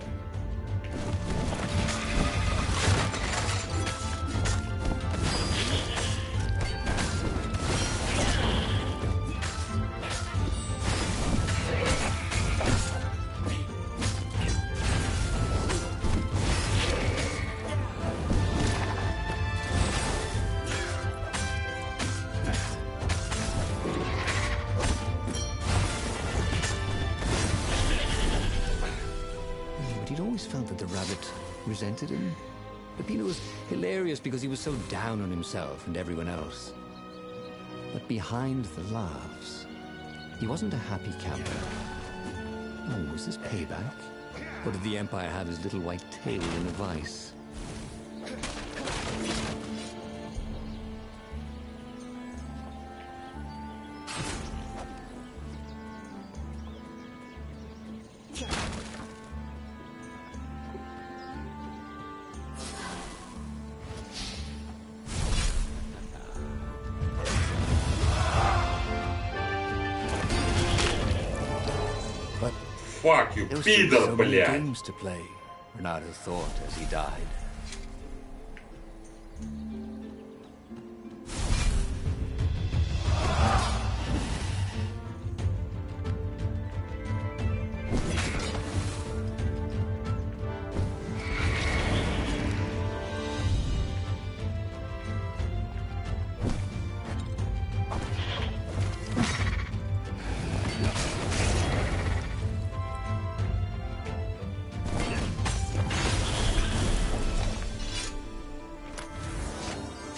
Speaker 5: He'd always felt that the rabbit resented him. Lapino was hilarious because he was so down on himself and everyone else. But behind the laughs, he wasn't a happy camper. Oh, was this payback? Or did the Empire have his little white tail in a vice?
Speaker 3: Fuck you,
Speaker 5: There were
Speaker 3: пидор,
Speaker 5: so many
Speaker 3: блядь.
Speaker 5: games to play, Renato thought as he died.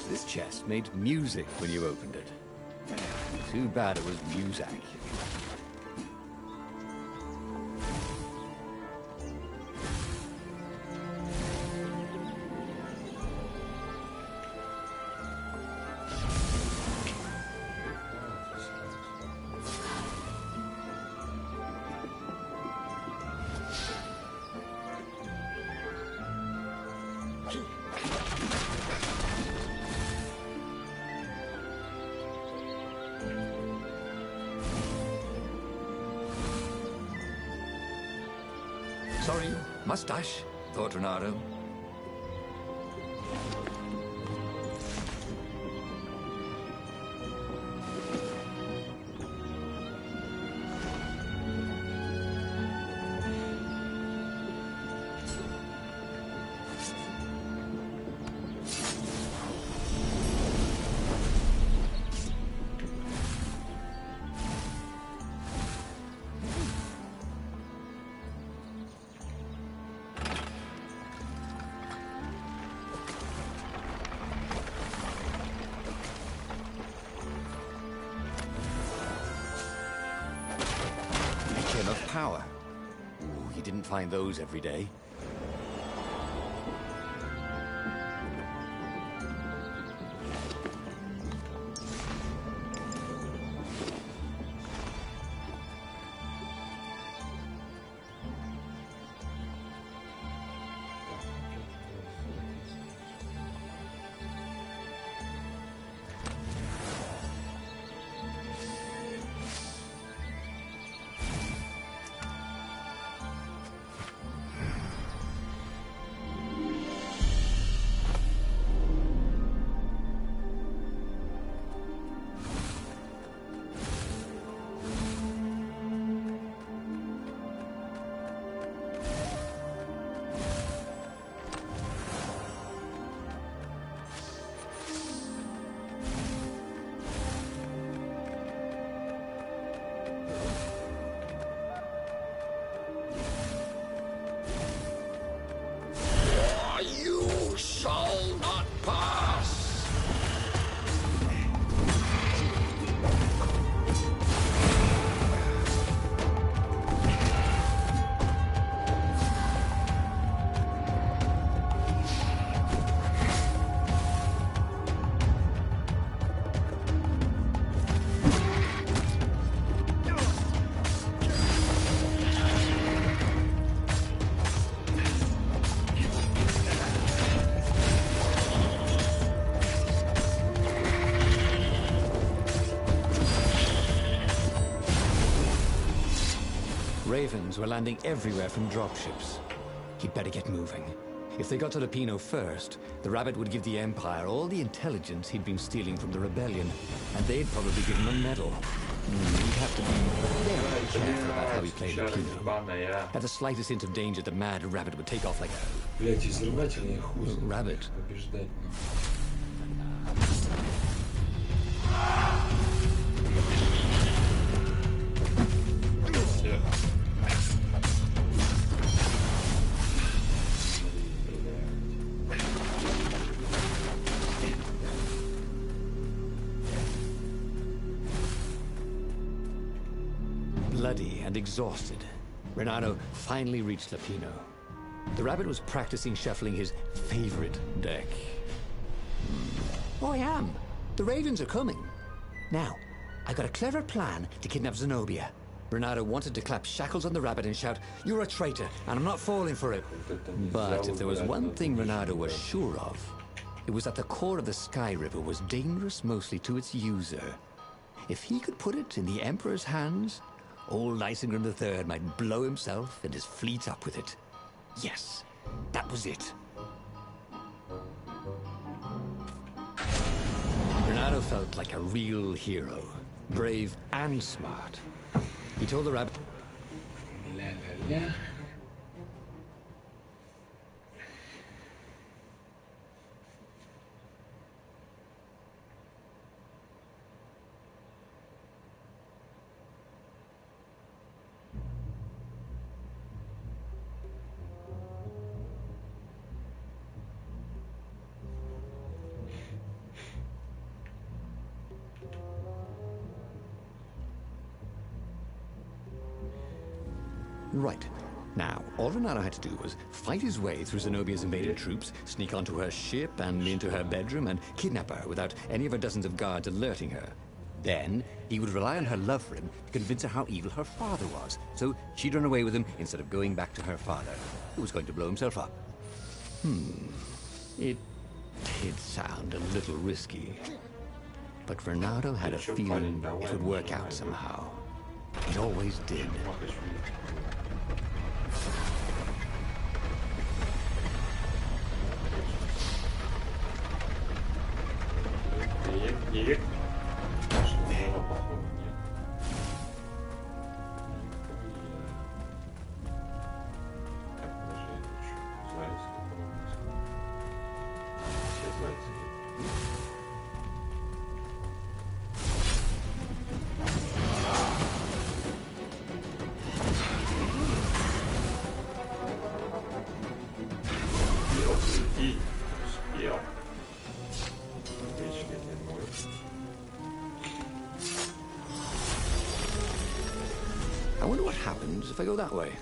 Speaker 5: This chest made music when you opened it. Too bad it was music. Sorry, mustache, thought Renato. Of power. Ooh, you didn't find those every day. Ravens were landing everywhere from dropships. He'd better get moving. If they got to Lapino first, the rabbit would give the Empire all the intelligence he'd been stealing from the rebellion, and they'd probably give him a medal. He'd have to be very careful about how he played Lapino. At the slightest hint of danger, the mad rabbit would take off like a
Speaker 3: Блять, изрывательный хуй.
Speaker 5: rabbit.
Speaker 3: Побеждать.
Speaker 5: bloody and exhausted, Renato finally reached Lapino. The rabbit was practicing shuffling his favorite deck. Oh, I am. The ravens are coming. Now, I got a clever plan to kidnap Zenobia. Renato wanted to clap shackles on the rabbit and shout, "You're a traitor, and I'm not falling for it." But if there was one thing Renato was sure of, it was that the core of the Sky River was dangerous mostly to its user. If he could put it in the Emperor's hands, old Isengrim III might blow himself and his fleet up with it. Yes, that was it. Renato felt like a real hero, brave and smart. He told the rabbit...
Speaker 3: La la la.
Speaker 5: Right. Now, all Renato had to do was fight his way through Zenobia's invaded troops, sneak onto her ship and into her bedroom, and kidnap her without any of her dozens of guards alerting her. Then, he would rely on her love for him to convince her how evil her father was, so she'd run away with him instead of going back to her father, who was going to blow himself up. It did sound a little risky. But Renato had a feeling it would work out somehow. It always did.
Speaker 3: Нет. Что было, походу, нет. Так, даже я лучше. Зайцы, все зайцы. Успел. Вечный длиной.
Speaker 5: I wonder what happens if I go that way.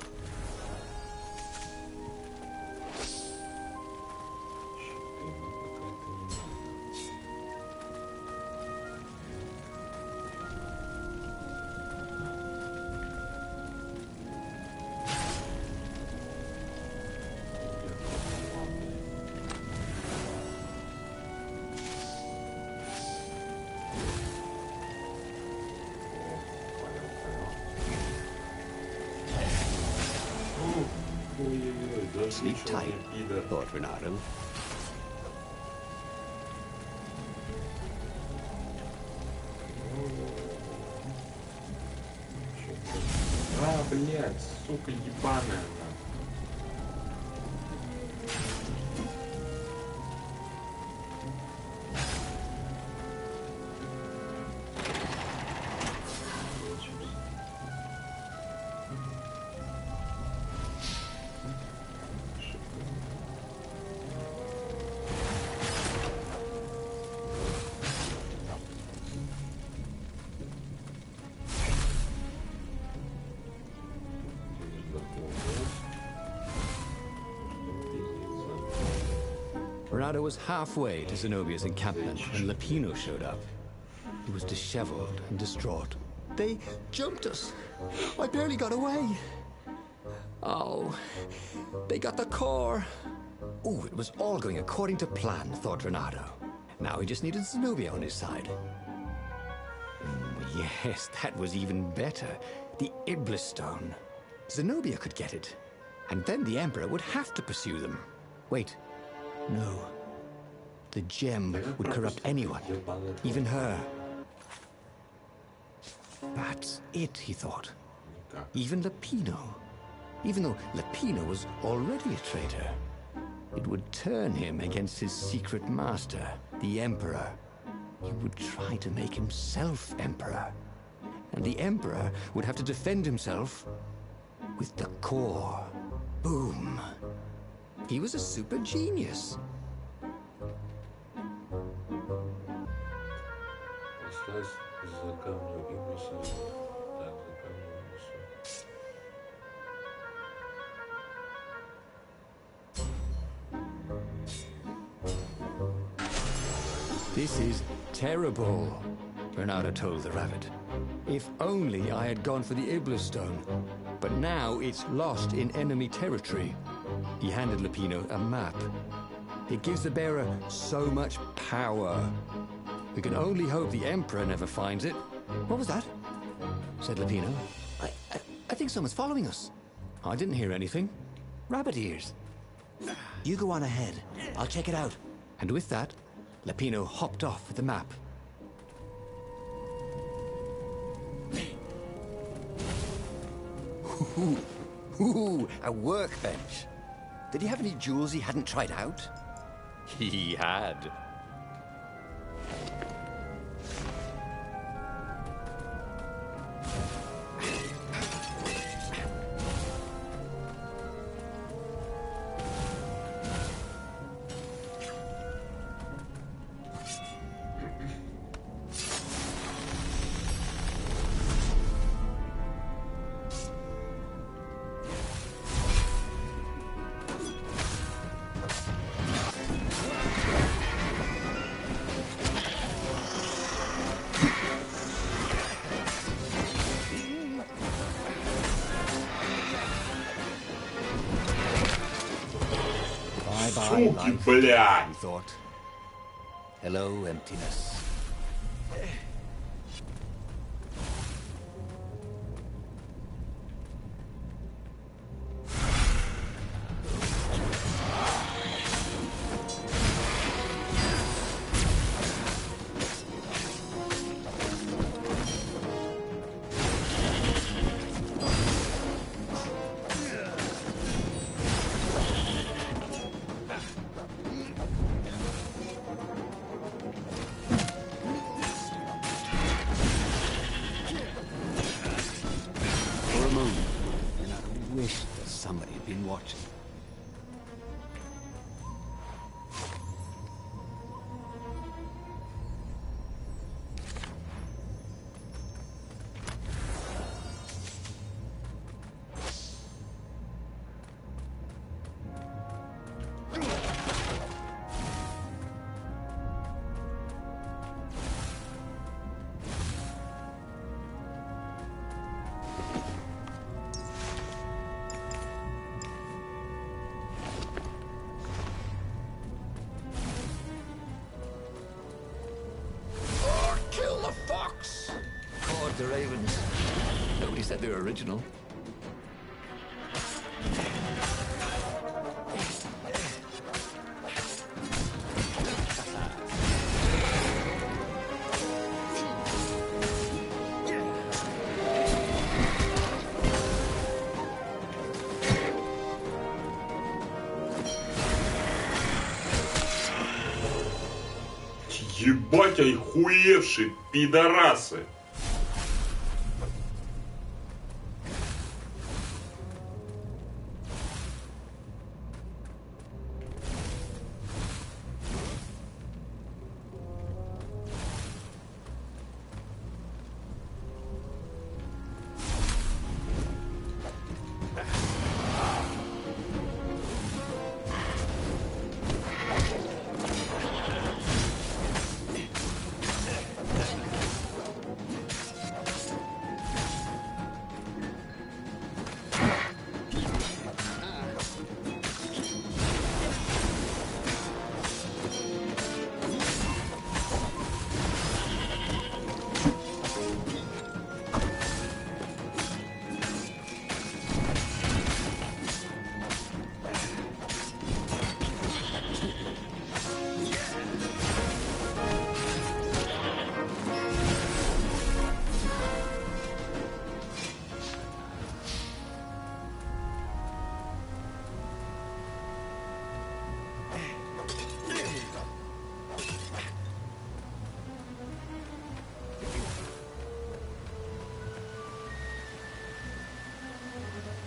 Speaker 5: Sleep tight, thought Renato.
Speaker 3: А, блядь, сука ебаная.
Speaker 5: Renato was halfway to Zenobia's encampment when Lapino showed up. He was disheveled and distraught. They jumped us. I barely got away. Oh, they got the core. Oh, it was all going according to plan, thought Renato. Now he just needed Zenobia on his side. Yes, that was even better. The Iblis Stone. Zenobia could get it. And then the Emperor would have to pursue them. Wait. No. The gem would corrupt anyone, even her. That's it, he thought. Even Lapino. Even though Lapino was already a traitor, it would turn him against his secret master, the Emperor. He would try to make himself Emperor. And the Emperor would have to defend himself with the core. Boom. He was a super genius.
Speaker 3: Слазь за камнем Игуса. Так, за камнем Игуса.
Speaker 5: This is terrible, Bernardo told the rabbit. If only I had gone for the Iblis stone. But now it's lost in enemy territory. He handed Lupino a map. It gives the bearer so much power. We can only hope the Emperor never finds it. What was that? Said Lupino. I think someone's following us. I didn't hear anything. Rabbit ears. You go on ahead. I'll check it out. And with that, Lupino hopped off with the map.
Speaker 2: Ooh, a workbench. Did he have any jewels he hadn't tried out? He had.
Speaker 3: Суки, блядь!
Speaker 2: He thought. Hello, emptiness.
Speaker 5: The ravens. Nobody said they were original.
Speaker 3: Ебать, охуевшие пидорасы!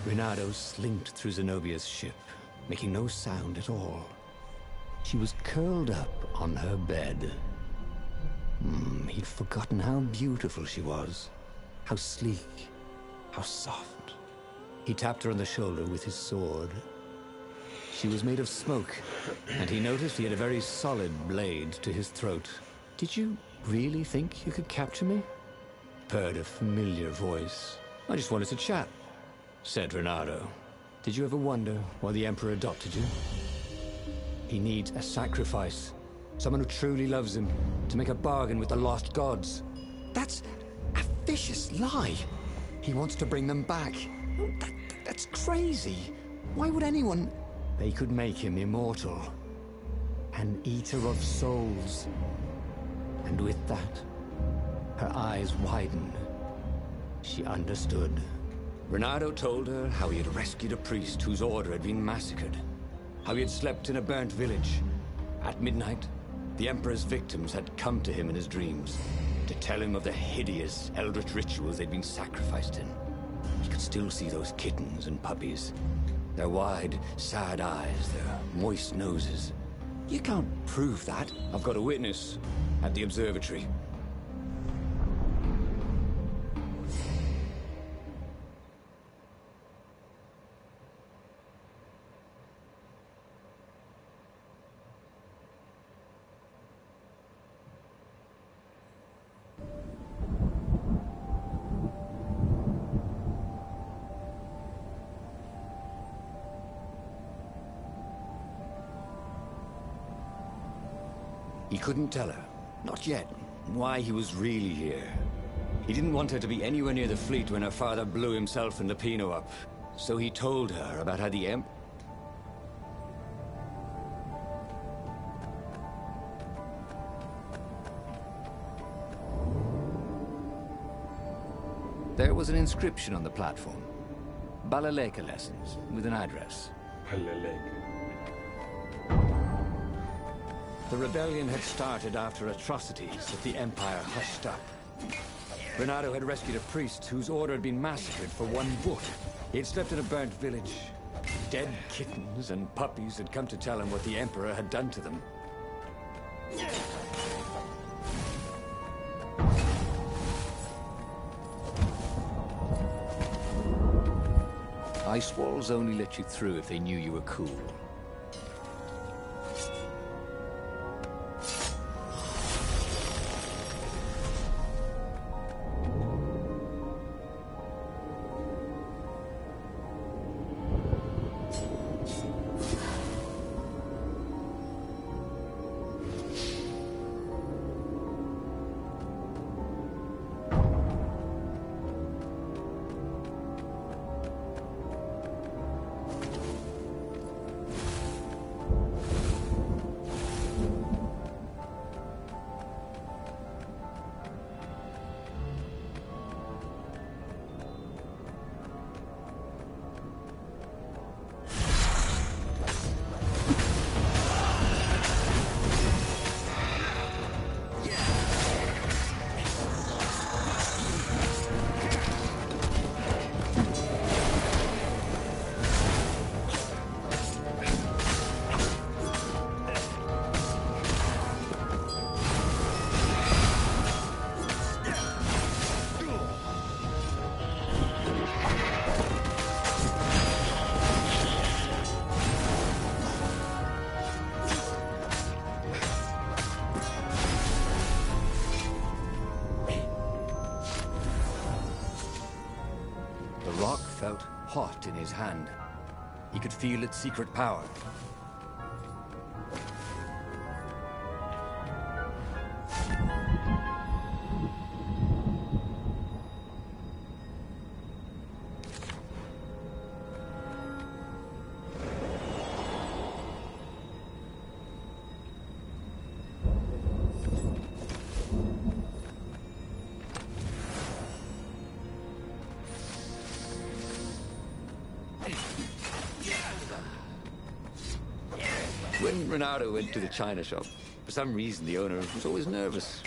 Speaker 5: Reynardo slinked through Zenobia's ship, making no sound at all. She was curled up on her bed. He'd forgotten how beautiful she was, how sleek, how soft. He tapped her on the shoulder with his sword. She was made of smoke, and he noticed he had a very solid blade to his throat. Did you really think you could capture me? Heard a familiar voice. I just wanted to chat, said Renato. Did you ever wonder why the Emperor adopted you? He needs a sacrifice. Someone who truly loves him, to make a bargain with the lost gods. That's a vicious lie. He wants to bring them back. That's crazy. Why would anyone... They could make him immortal. An eater of souls. And with that, her eyes widened. She understood. Renato told her how he had rescued a priest whose order had been massacred. How he had slept in a burnt village. At midnight, the Emperor's victims had come to him in his dreams to tell him of the hideous eldritch rituals they'd been sacrificed in. He could still see those kittens and puppies. Their wide, sad eyes, their moist noses. You can't prove that. I've got a witness at the observatory. He couldn't tell her, not yet, why he was really here. He didn't want her to be anywhere near the fleet when her father blew himself and Lupino up. So he told her about how the There was an inscription on the platform. Balaleka lessons, with an address. The rebellion had started after atrocities that the Empire hushed up. Renato had rescued a priest whose order had been massacred for one book. He had slept in a burnt village. Dead kittens and puppies had come to tell him what the Emperor had done to them. Ice walls only let you through if they knew you were cool. Felt hot in his hand. He could feel its secret power. When Renato went to the china shop, for some reason the owner was always nervous.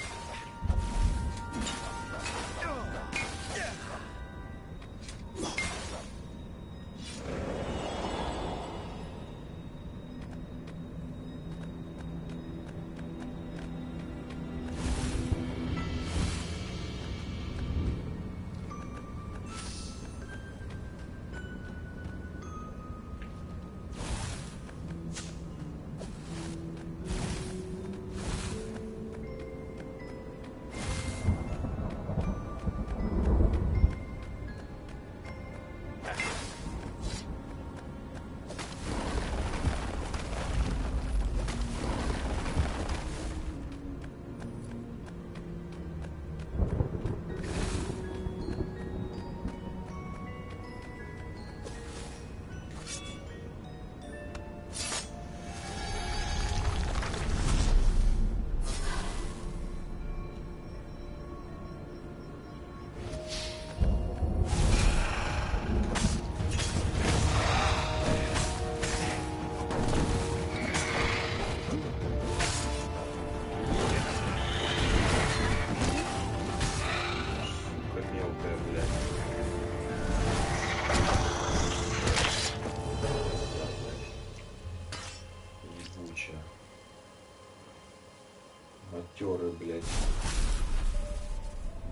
Speaker 3: Шторы, блядь.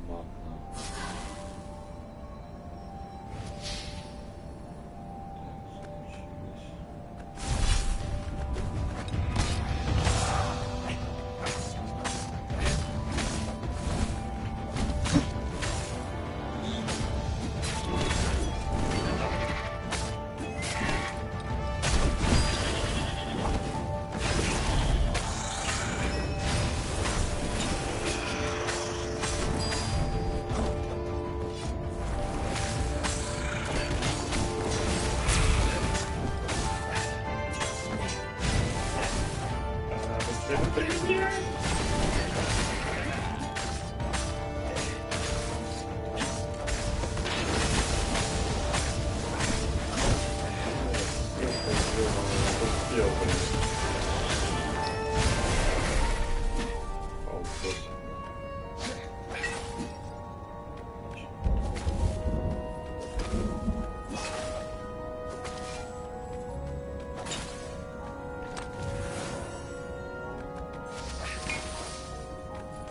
Speaker 3: Матно.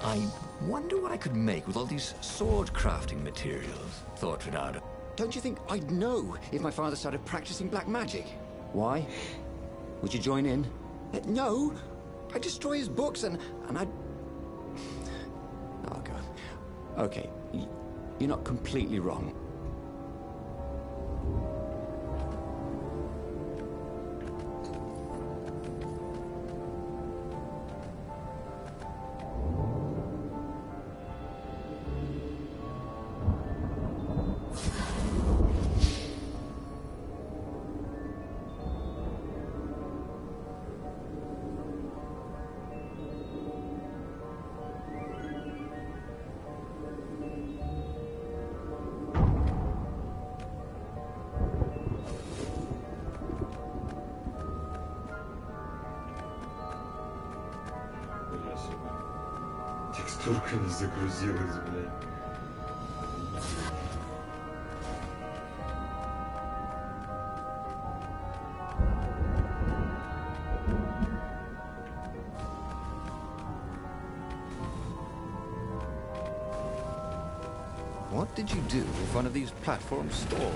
Speaker 5: I wonder what I could make with all these sword crafting materials, thought Renato.
Speaker 4: Don't you think I'd know if my father started practicing black magic? Why? Would you join in? No! I'd destroy his books and I'd... Oh, God. Okay, you're not completely wrong.
Speaker 3: Текстурка не загрузилась, блядь.
Speaker 5: What did you do if one of these platforms stalled?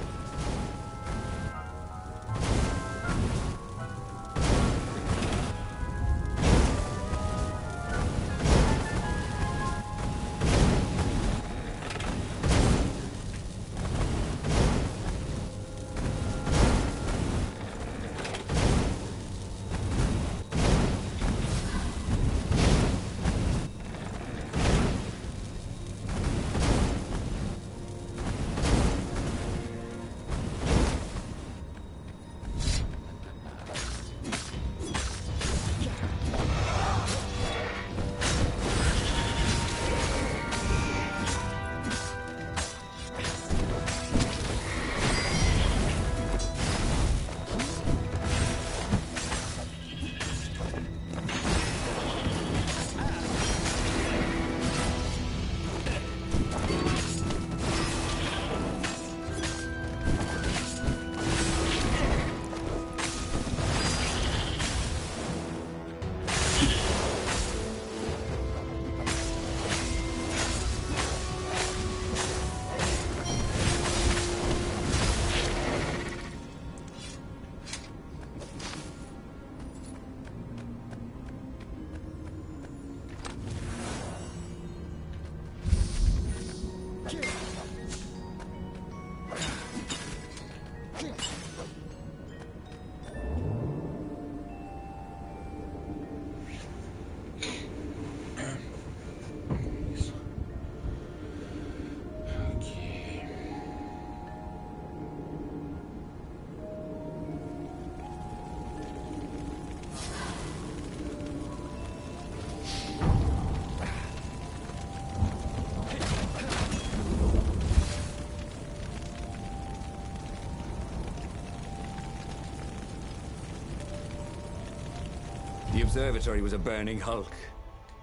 Speaker 5: The observatory was a burning hulk.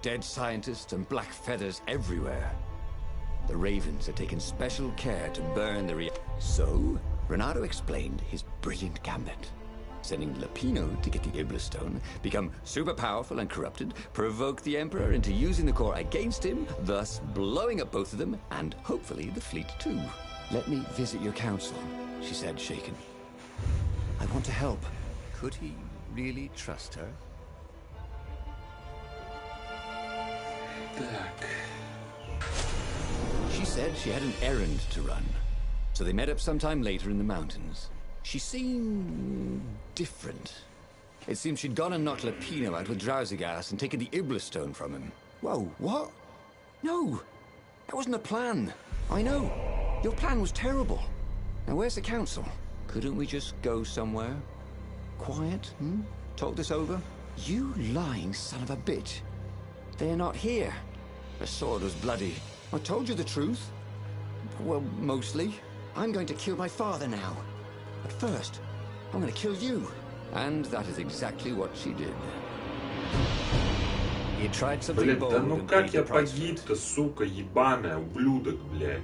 Speaker 5: Dead scientists and black feathers everywhere. The Ravens had taken special care to burn the So, Renato explained his brilliant gambit. sending Lapino to get the Iblis stone, become super powerful and corrupted, provoke the Emperor into using the core against him, thus blowing up both of them, and hopefully the fleet too. "Let me visit your council," she said, shaken. "I want to help." Could he really trust her?
Speaker 3: Так.
Speaker 5: She said she had an errand to run, so they met up sometime later in the mountains. She seemed different. It seemed she'd gone and knocked Lapino out with drowsy gas and taken the Iblis stone from him. Whoa, what? No, that wasn't the plan. I know. Your plan was terrible. Now where's the council? Couldn't we just go somewhere? Quiet, Talk this over? You lying son of a bitch. They're not here. The sword was bloody. I told you the truth. Well, mostly. I'm going to kill my father now. But first, I'm going to kill you. And that is exactly what she did. He tried something
Speaker 3: Блядь,
Speaker 5: bold
Speaker 3: да ну
Speaker 5: and
Speaker 3: как
Speaker 5: paid
Speaker 3: я
Speaker 5: the price for
Speaker 3: погиб-то,
Speaker 5: it.
Speaker 3: сука, ебаная, ублюдок, блядь.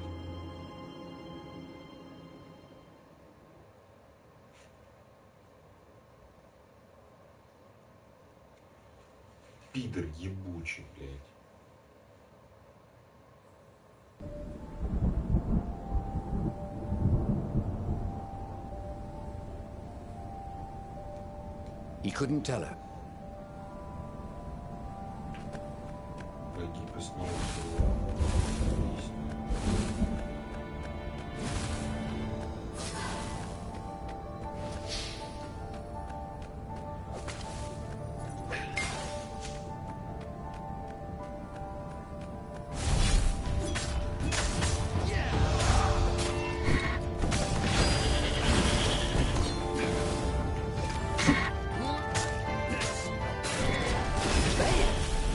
Speaker 3: Пидор ебучий, блядь.
Speaker 5: He couldn't tell her.
Speaker 3: Погиб и снова всего.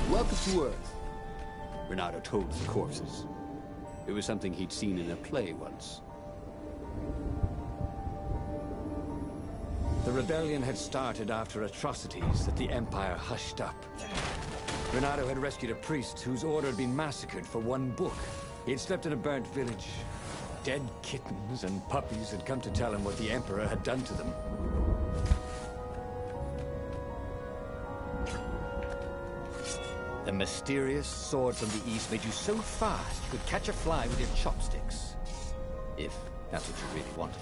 Speaker 5: Welcome to Earth. Renato told the corpses. It was something he'd seen in a play once. The rebellion had started after atrocities that the Empire hushed up. Renato had rescued a priest whose order had been massacred for one book. He had slept in a burnt village. Dead kittens and puppies had come to tell him what the Emperor had done to them. The mysterious sword from the East made you so fast you could catch a fly with your chopsticks. If that's what you really wanted.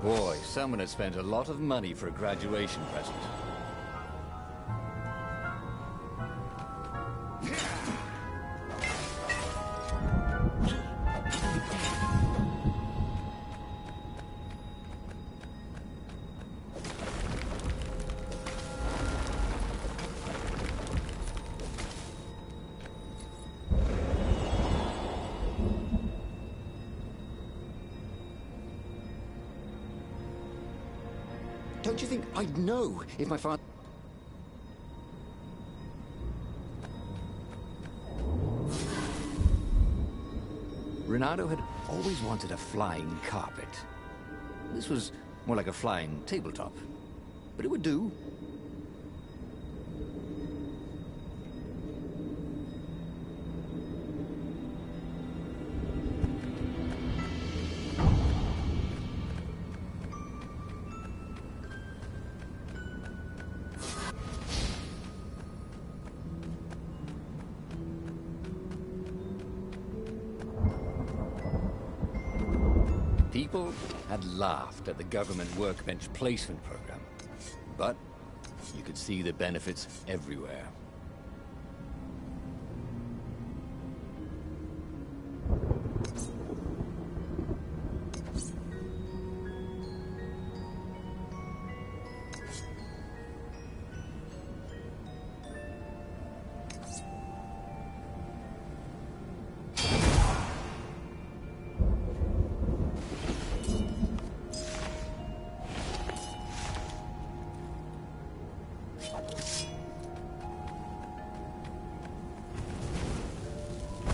Speaker 5: Boy, someone had spent a lot of money for a graduation present. Don't you think I'd know if my father... Renato had always wanted a flying carpet. This was more like a flying tabletop, but it would do. people had laughed at the government workbench placement program, but you could see the benefits everywhere.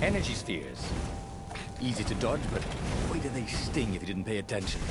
Speaker 5: Energy spheres. Easy to dodge, but boy do they sting if you didn't pay attention.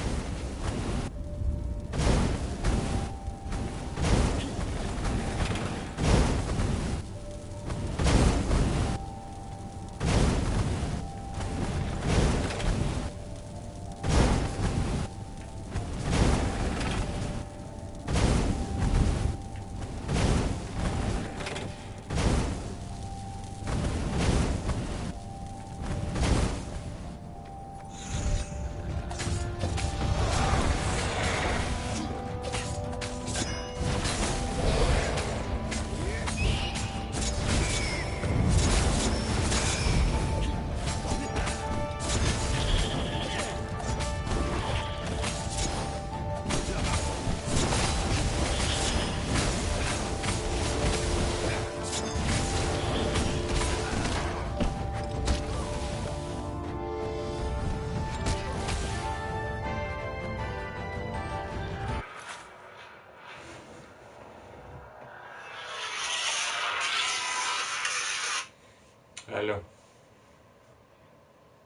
Speaker 3: Алло.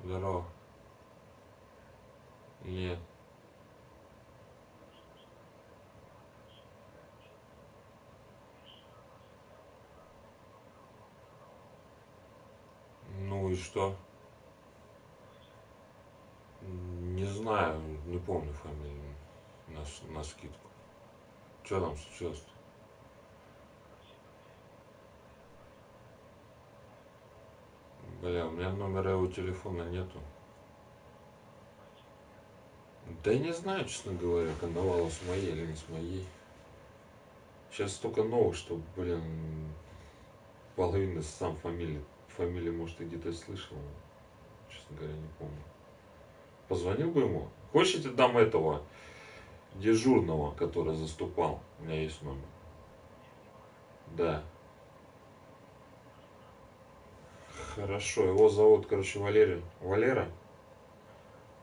Speaker 3: Здорово. Нет. Ну и что? Не знаю, не помню фамилию на скидку. Что там случилось-то? Бля, у меня номера его телефона нету. Да я не знаю, честно говоря, канал с моей или не с моей. Сейчас столько новых, что, блин, половина сам фамилии, может, и где-то слышал. Честно говоря, не помню. Позвонил бы ему. Хочешь, я тебе дам этого дежурного, который заступал? У меня есть номер. Да. Хорошо, его зовут, короче, Валерий. Валера?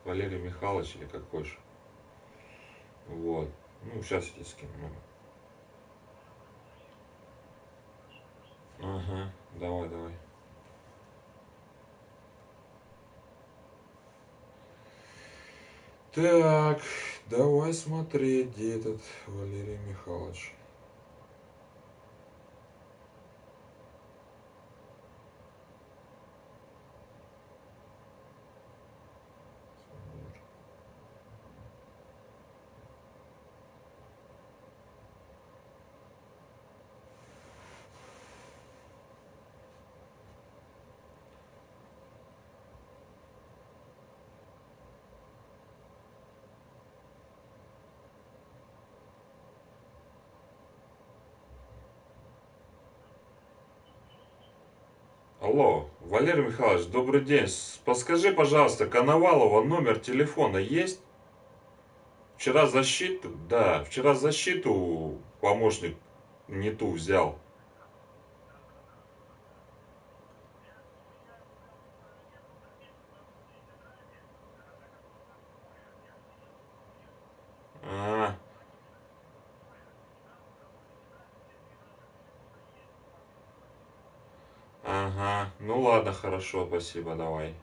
Speaker 3: Валерий Михайлович или какой же. Вот. Ну, сейчас я тебе скину номер. Ага, давай. Так, давай смотреть, где этот Валерий Михайлович. Алло, Валерий Михайлович, добрый день. Подскажи, пожалуйста, Коновалова номер телефона есть? Вчера защиту помощник не ту взял. Ага, ну ладно, хорошо, спасибо, давай.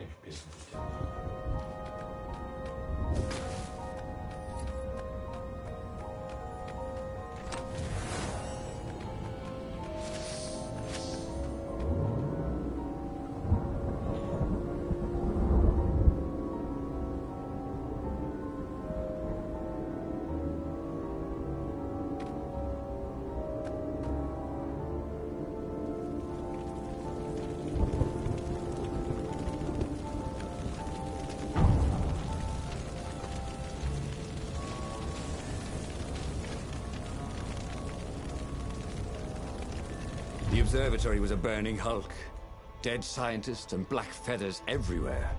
Speaker 3: вписывать.
Speaker 5: The observatory was a burning hulk. Dead scientists and black feathers everywhere.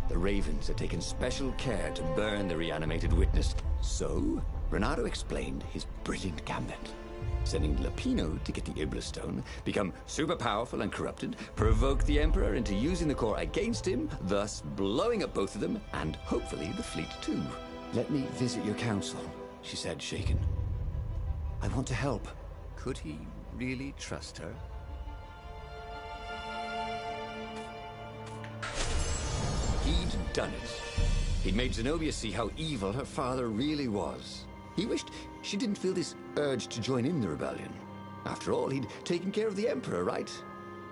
Speaker 5: The Ravens had taken special care to burn the reanimated witness. So, Renato explained his brilliant gambit. Sending Lapino to get the Ibla Stone, become super powerful and corrupted, provoke the Emperor into using the core against him, thus blowing up both of them, and hopefully the fleet too. "Let me visit your council," she said, shaken. "I want to help." Could he really trust her? He'd done it. He'd made Zenobia see how evil her father really was. He wished she didn't feel this urge to join in the rebellion. After all, he'd taken care of the Emperor, right?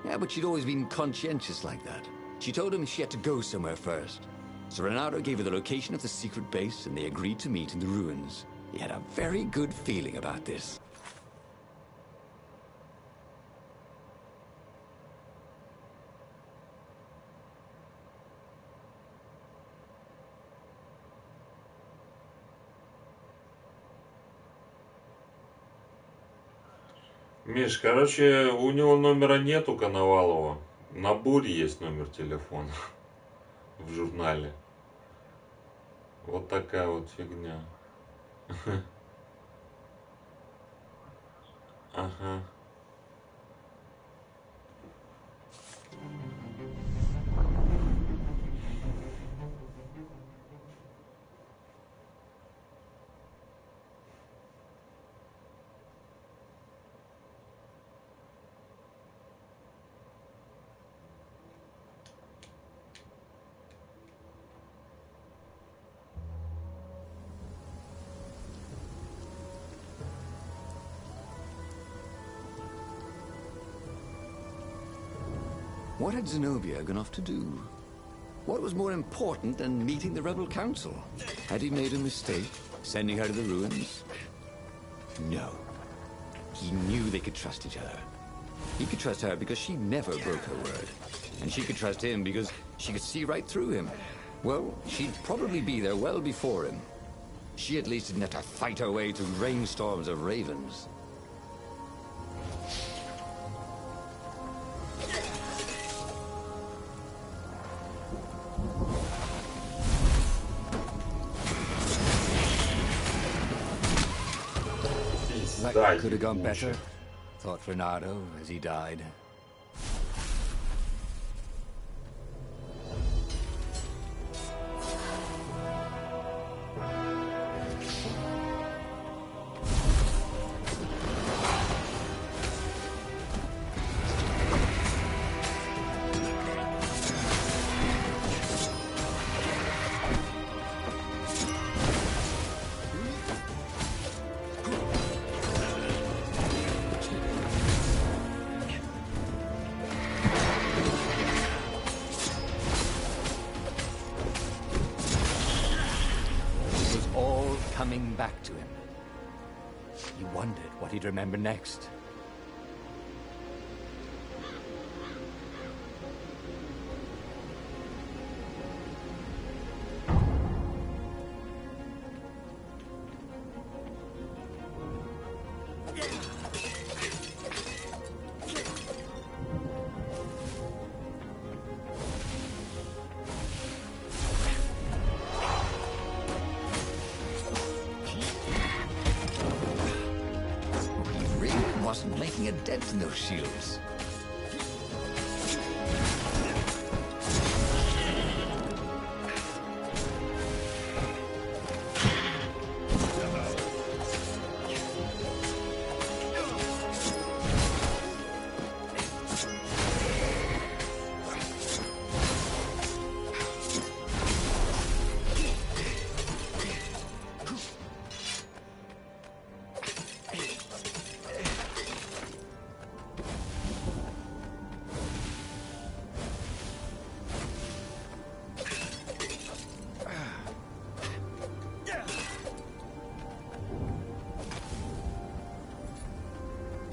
Speaker 5: Yeah, but she'd always been conscientious like that. She told him she had to go somewhere first. So Renato gave her the location of the secret base, and they agreed to meet in the ruins. He had a very good feeling about this.
Speaker 3: Миш, короче, у него номера нет, у Коновалова. На Буре есть номер телефона в журнале. Вот такая вот фигня. Ага.
Speaker 5: What had Zenobia gone off to do? What was more important than meeting the rebel council? Had he made a mistake, sending her to the ruins? No. He knew they could trust each other. He could trust her because she never broke her word. And she could trust him because she could see right through him. Well, she'd probably be there well before him. She at least didn't have to fight her way through rainstorms of ravens. That could have gone better, thought Renato as he died. Coming back to him. He wondered what he'd remember next. Wasn't making a dent in those shields.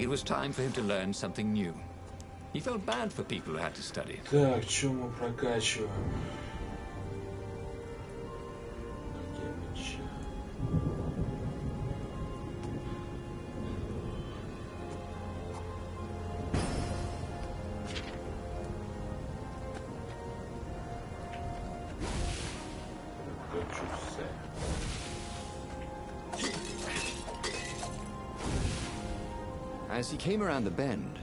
Speaker 5: It was time for him to learn something new. He felt bad for people who had to study.
Speaker 3: Так, что мы прокачиваем? Какие мечи? Хочу все.
Speaker 5: As he came around the bend,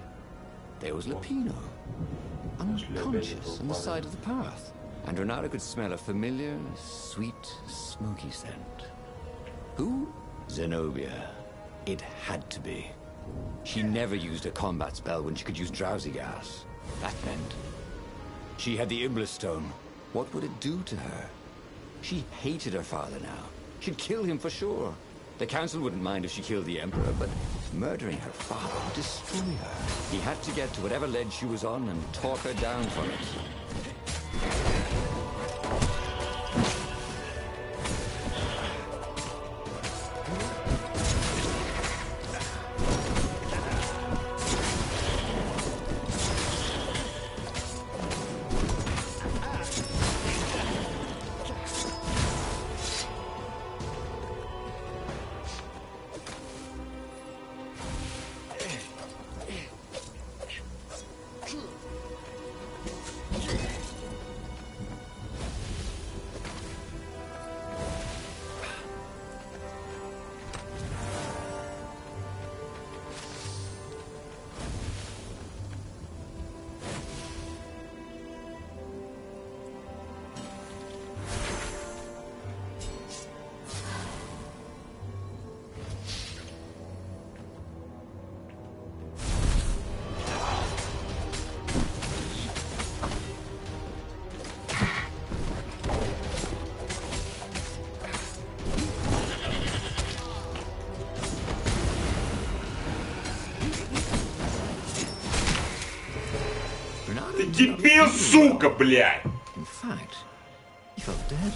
Speaker 5: there was Lupino, unconscious on the side of the path. And Renato could smell a familiar, sweet, smoky scent. Who? Zenobia. It had to be. She never used a combat spell when she could use drowsy gas. That meant she had the Iblis Stone. What would it do to her? She hated her father now. She'd kill him for sure. The council wouldn't mind if she killed the Emperor, but murdering her father would destroy her. He had to get to whatever ledge she was on and talk her down from it.
Speaker 3: Ты дебил, сука, блядь!
Speaker 5: In fact, he felt dead.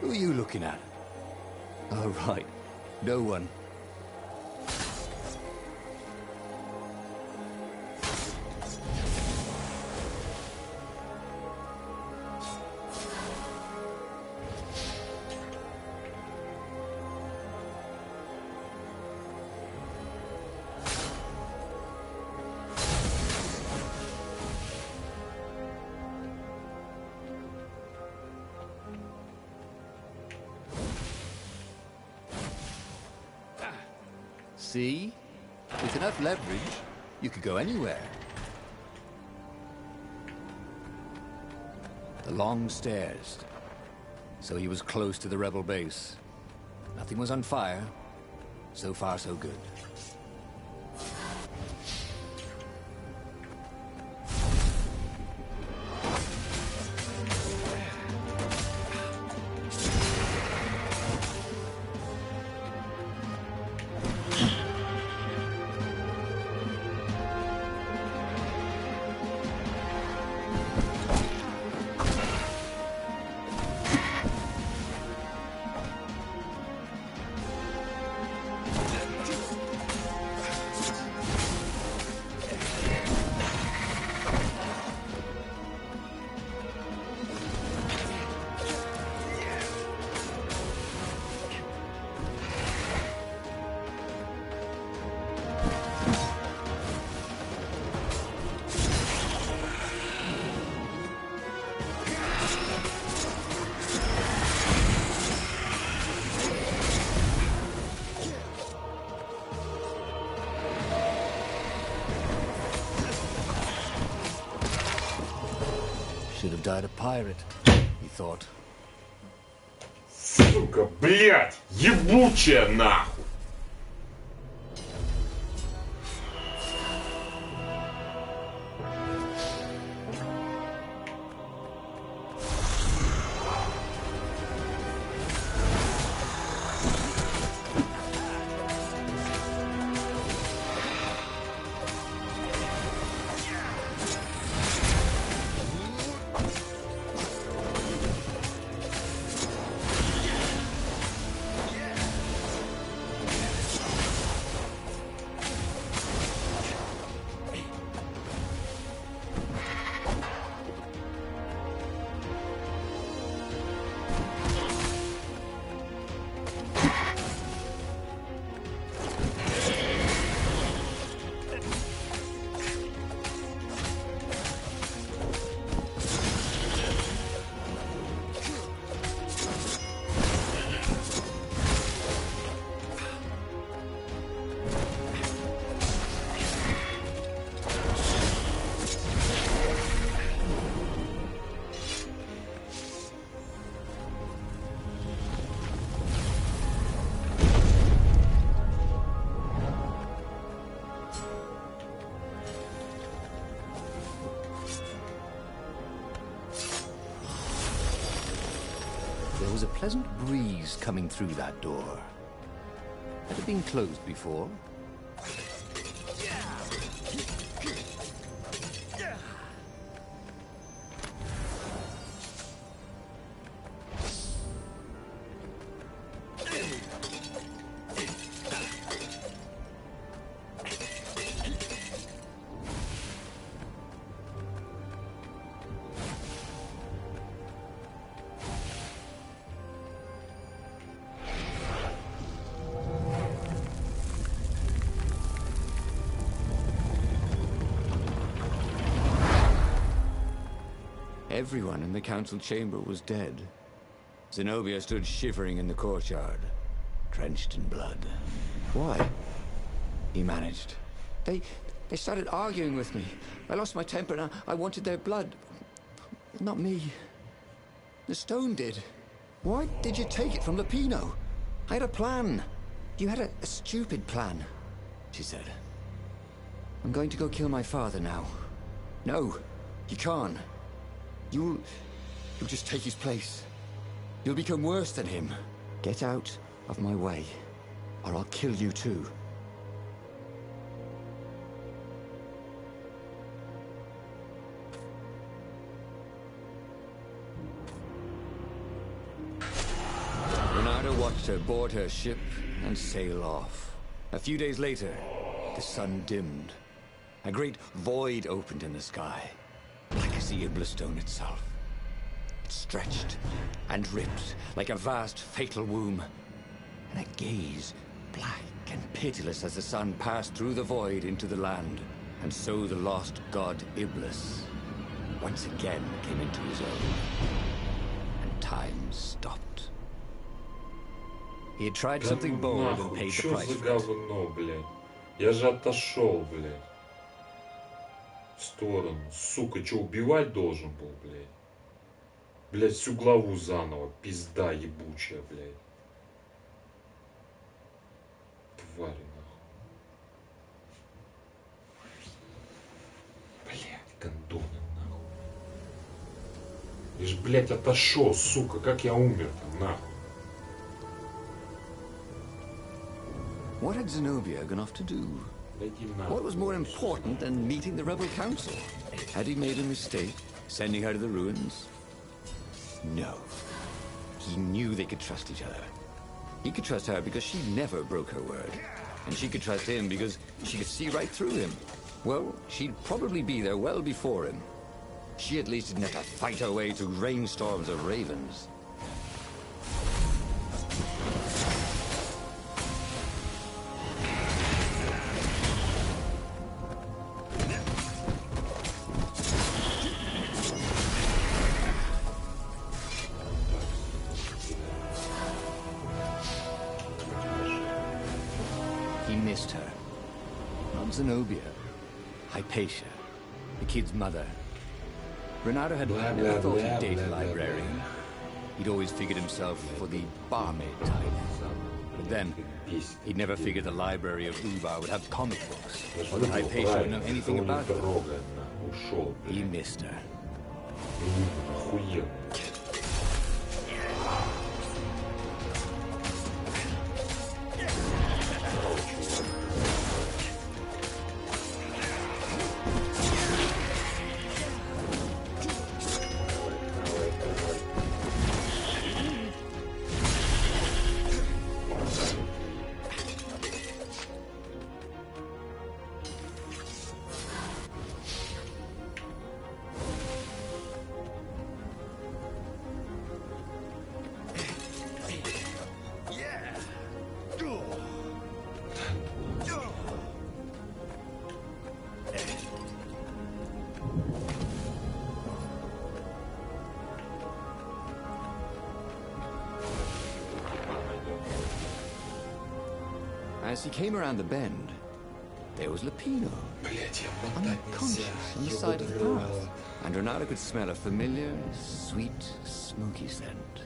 Speaker 5: Who are you looking at? Oh, right. No one. See? With enough leverage, you could go anywhere. The long stairs. So he was close to the rebel base. Nothing was on fire. So far, so good. Should have died a pirate, he thought.
Speaker 3: Сука, блядь! Ебучая нахуй!
Speaker 5: There was a pleasant breeze coming through that door. Had it been closed before? Everyone in the council chamber was dead. Zenobia stood shivering in the courtyard, drenched in blood. Why? He managed. They started arguing with me. I lost my temper and I wanted their blood. Not me. The stone did. Why did you take it from Lupino? I had a plan. You had a stupid plan, she said. I'm going to go kill my father now. No, you can't. You'll just take his place. You'll become worse than him. Get out of my way, or I'll kill you too. Renata watched her board her ship and sail off. A few days later, the sun dimmed. A great void opened in the sky. Black as the Iblastone itself. It stretched and ripped like a vast fatal womb. And a gaze, black and pitiless as the sun passed through the void into the land. And so the lost god Iblis once again came into his own. And time stopped. He had tried something bold and paid the price for it.
Speaker 3: Говно, блядь. Я же отошел, блядь. В сторону. Сука, что, убивать должен был, блядь? Блядь, всю главу заново. Пизда ебучая, блядь. Тварь, нахуй. Блядь, гондоны, нахуй. Я ж, блядь, отошел, сука. Как я умер-то, нахуй.
Speaker 5: What had Zenobia gone off to do? What was more important than meeting the rebel council? Had he made a mistake, sending her to the ruins? No. He knew they could trust each other. He could trust her because she never broke her word. And she could trust him because she could see right through him. Well, she'd probably be there well before him. She at least didn't have to fight her way through rainstorms of ravens. He missed her. Not Zenobia. Hypatia, the kid's mother. Renato had
Speaker 3: Blah,
Speaker 5: never
Speaker 3: blah,
Speaker 5: thought
Speaker 3: blah,
Speaker 5: he'd date
Speaker 3: blah,
Speaker 5: a
Speaker 3: blah,
Speaker 5: librarian.
Speaker 3: blah.
Speaker 5: He'd always figured himself for the barmaid type. But then, he'd never figured the library of Ubar would have comic books, or that Hypatia would know anything about them.
Speaker 3: Ушел,
Speaker 5: He missed her.
Speaker 3: охуел.
Speaker 5: As he came around the bend, there was Lupino,
Speaker 3: Блять, я мотать
Speaker 5: unconscious on the
Speaker 3: нельзя.
Speaker 5: side of the path. And Renato could smell a familiar, sweet, smoky scent.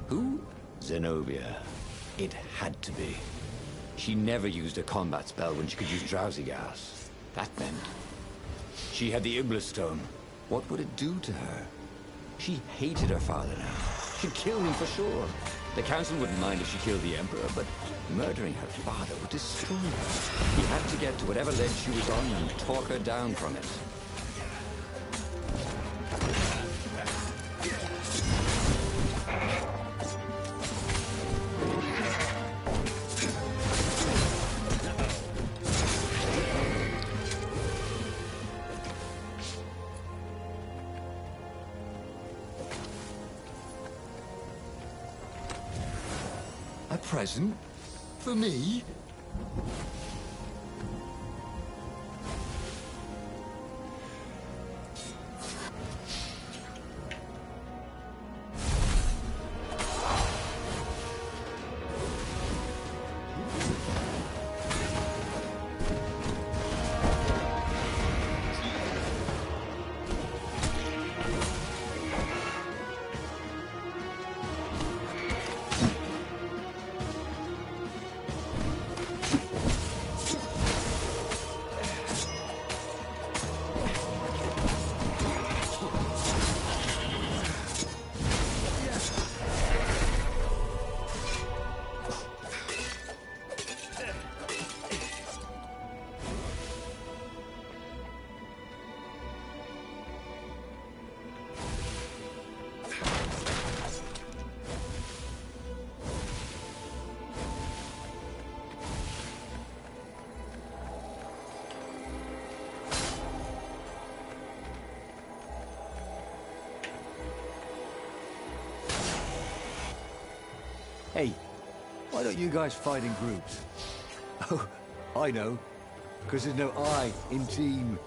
Speaker 5: Who? Zenobia. It had to be. She never used a combat spell when she could use drowsy gas. That meant she had the Iblis stone. What would it do to her? She hated her father now. She'd kill him for sure. The council wouldn't mind if she killed the Emperor, but murdering her father would destroy her. He had to get to whatever ledge she was on and talk her down from it. A present? For me? Hey, why don't you guys fight in groups? Oh, I know. Because there's no I in team.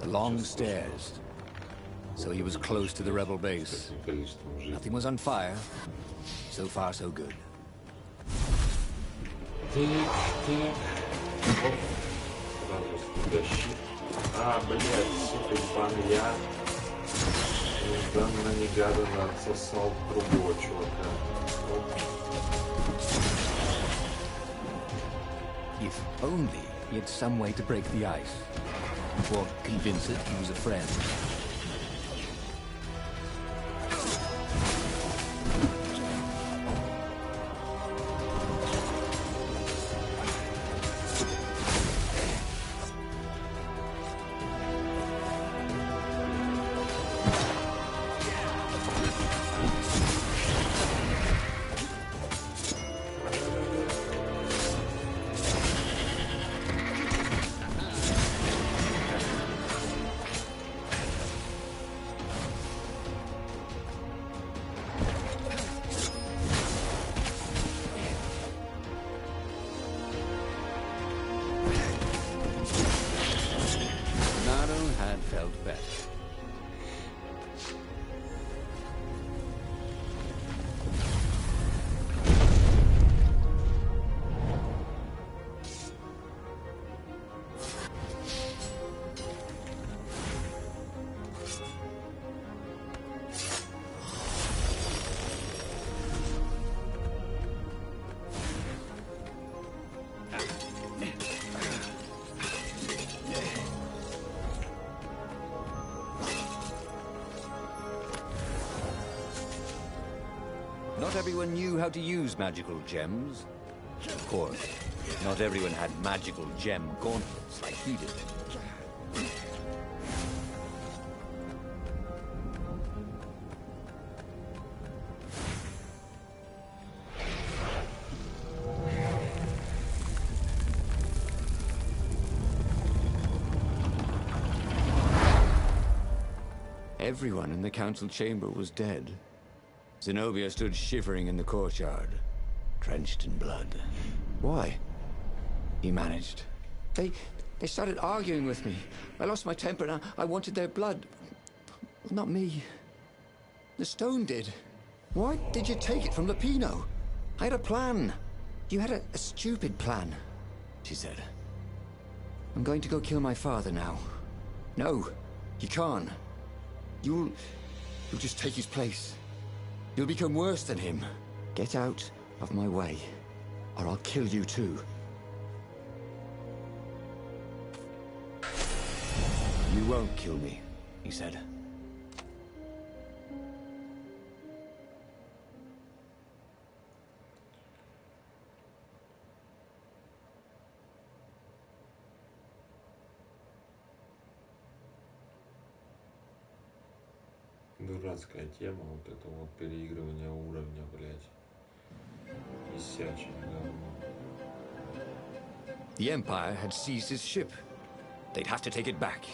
Speaker 5: Long stairs. So he was close to the rebel base. Nothing was on fire. So far, so good.
Speaker 3: Так, так. Оп. Сразу спудащит. А, блядь, сука, ебан я. Нежданно-негаданно отсосал другого чувака. Оп.
Speaker 5: If only he had some way to break the ice. Or convince it he was a friend. lad felt better. Not everyone knew how to use magical gems. Of course, not everyone had magical gem gauntlets like he did. Everyone in the council chamber was dead. Zenobia stood shivering in the courtyard, drenched in blood. Why? He managed. They started arguing with me. I lost my temper and I wanted their blood. Well, not me. The stone did. Why did you take it from Lupino? I had a plan. You had a stupid plan, she said. I'm going to go kill my father now. No, you can't. You'll just take his place. You'll become worse than him. Get out of my way, or I'll kill you too. You won't kill me, he said.
Speaker 3: Дурацкая тема, вот это вот переигрывание уровня, блядь. Висячее говно.
Speaker 5: The Empire had seized his ship. They'd have to take it back.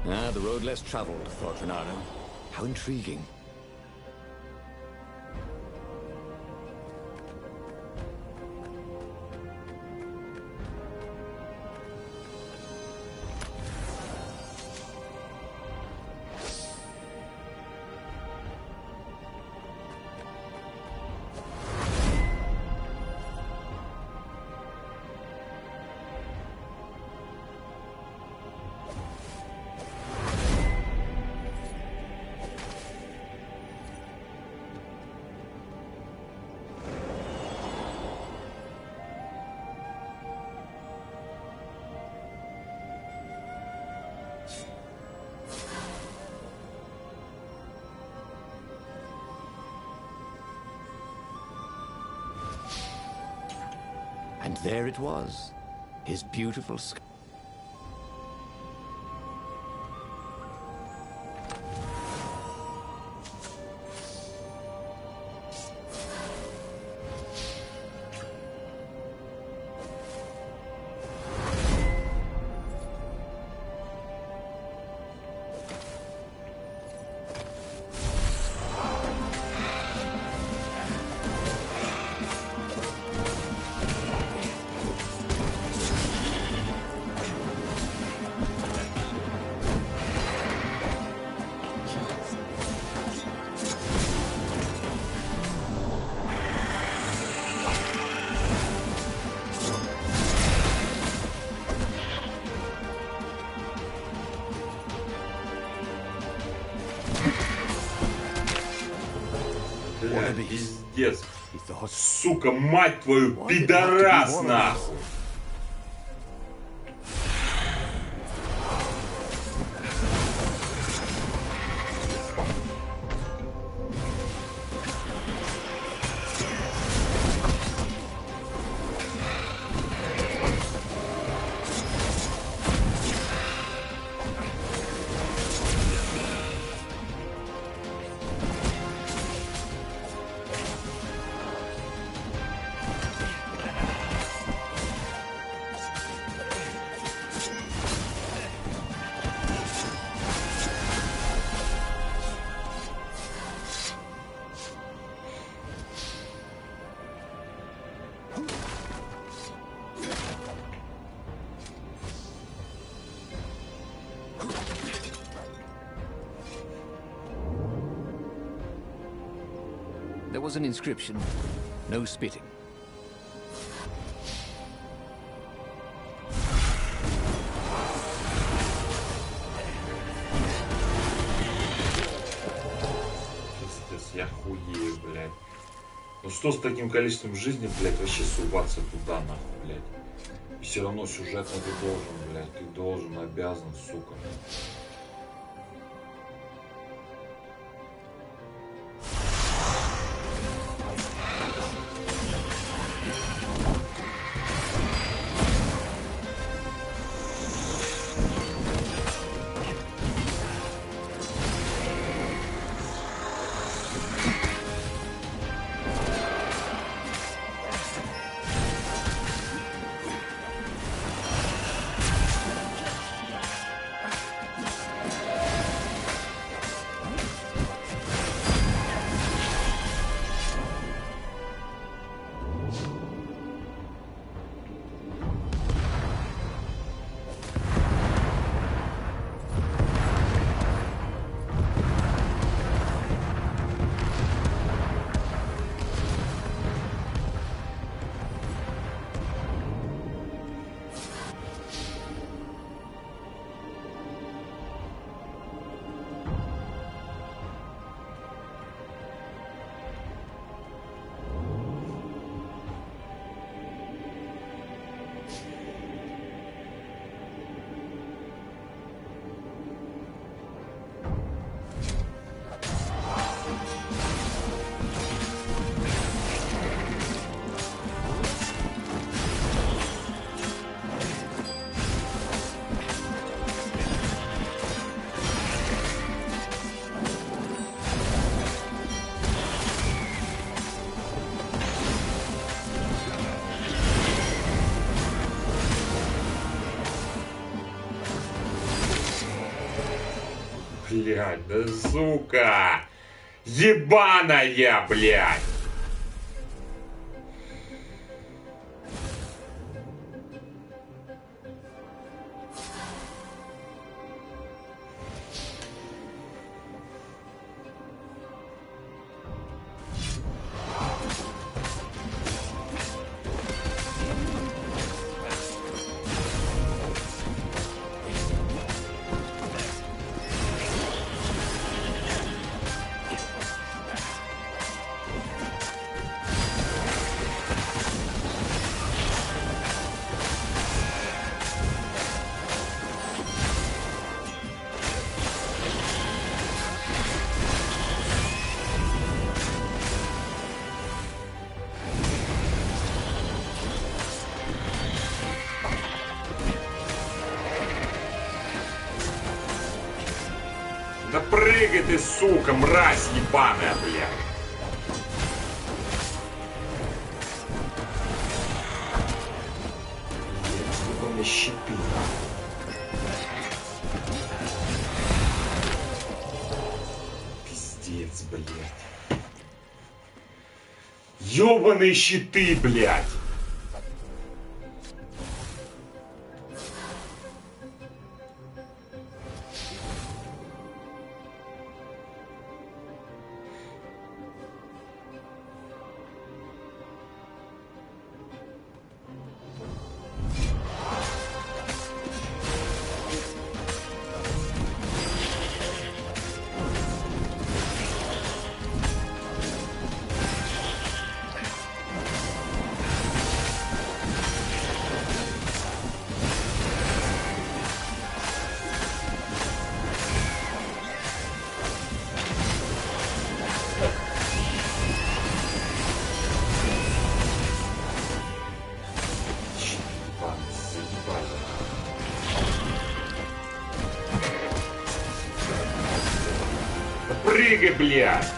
Speaker 5: Ah, the road less traveled, thought Renato. How intriguing. And there it was, his beautiful sky.
Speaker 3: Пиздец. Сука, мать твою, пидорас, нахуй.
Speaker 5: was an inscription. No spitting.
Speaker 3: Пиздец, я хуею, блядь. Ну что с таким количеством жизни, блядь, вообще суваться туда, нахуй, блядь. И все равно сюжетно ты должен, блядь, ты должен, обязан, сука. Блядь, да сука! Ебаная, блядь! Да прыгай ты, сука, мразь ебаная, блядь. Сколько у меня щиты. Пиздец, блядь. Ёбаные щиты, блядь. Прыгай, блядь!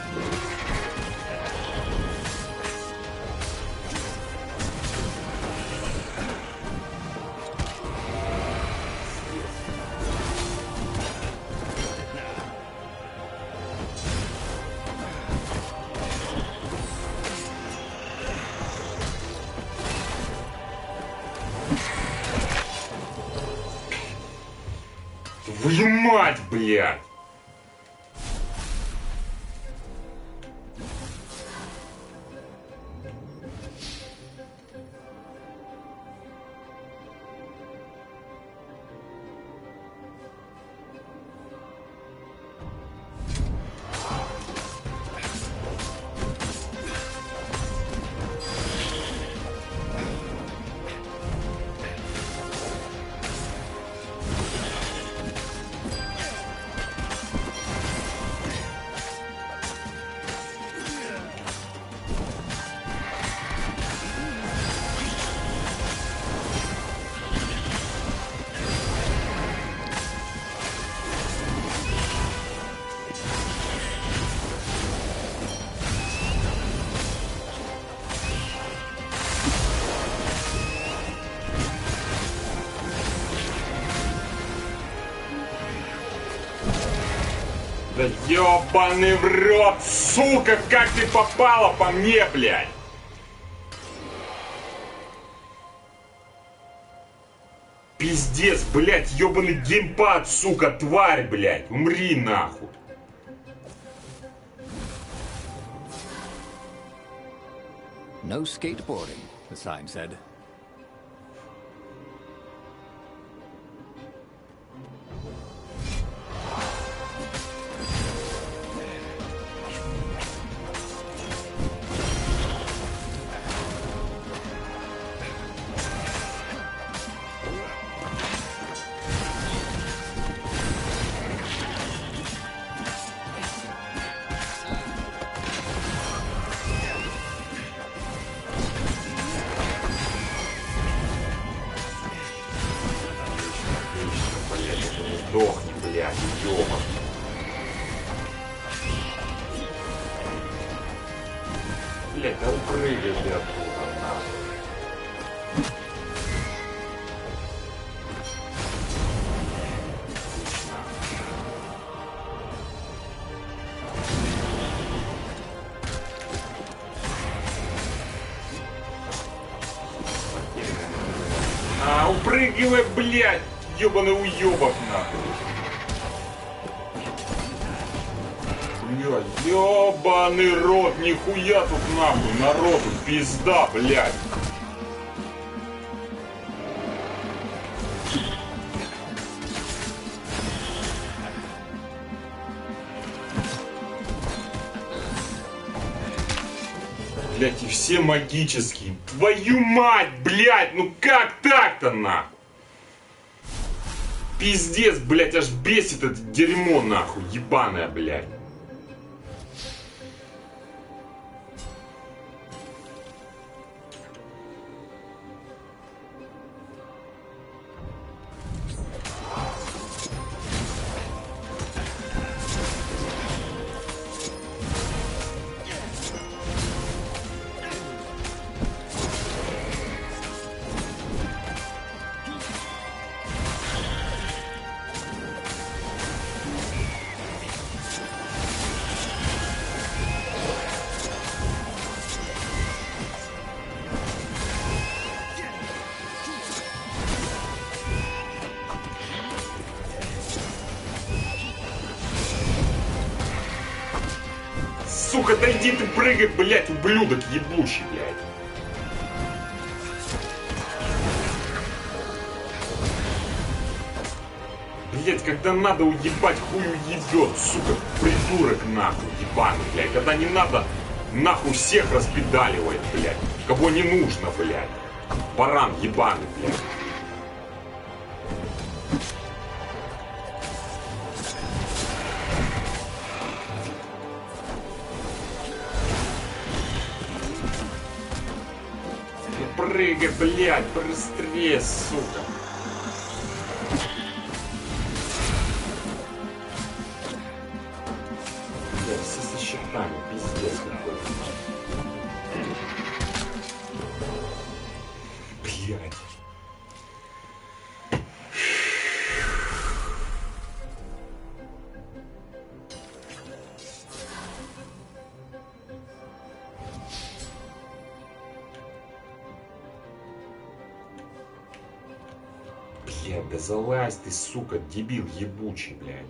Speaker 3: Твою мать, блядь! Да ёбаный в рот, сука, как ты попала по мне, блядь? Пиздец, блядь, ёбаный геймпад, сука, тварь, блядь, умри нахуй.
Speaker 5: No skateboarding, the sign said.
Speaker 3: Сдохни, блядь, ёбан. Блядь, да упрыгай ты оттуда, нахуй. Упрыгивай, блядь, ёбаный уёбок, нахуй. Блядь, ёбаный рот, нихуя тут нахуй, народу, пизда, блядь. Блядь, и все магические. Твою мать, блядь, ну как так-то, нахуй? Пиздец, блядь, аж бесит это дерьмо, нахуй, ебаное, блядь. Сука, да иди ты прыгай, блядь, ублюдок ебучий, блядь. Блядь, когда надо уебать, хую ебет, сука, придурок нахуй, ебаный, блядь. Когда не надо, нахуй всех распедаливает, блядь. Кого не нужно, блядь. Баран ебаный, блядь. Прыгай, блядь, быстрее, сука. Блядь, все со щитами, пиздец какой-то. Блядь. Блядь, да залазь ты, сука, дебил ебучий, блядь.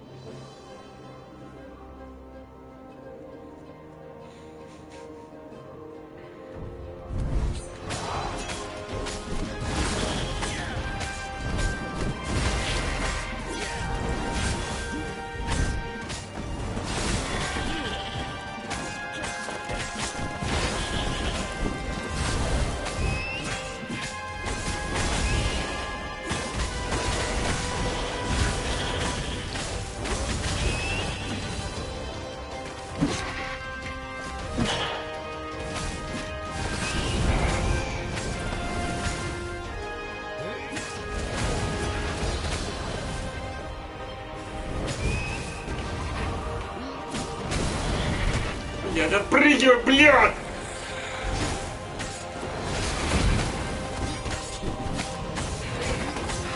Speaker 3: Блядь, отпрыгивай, блядь!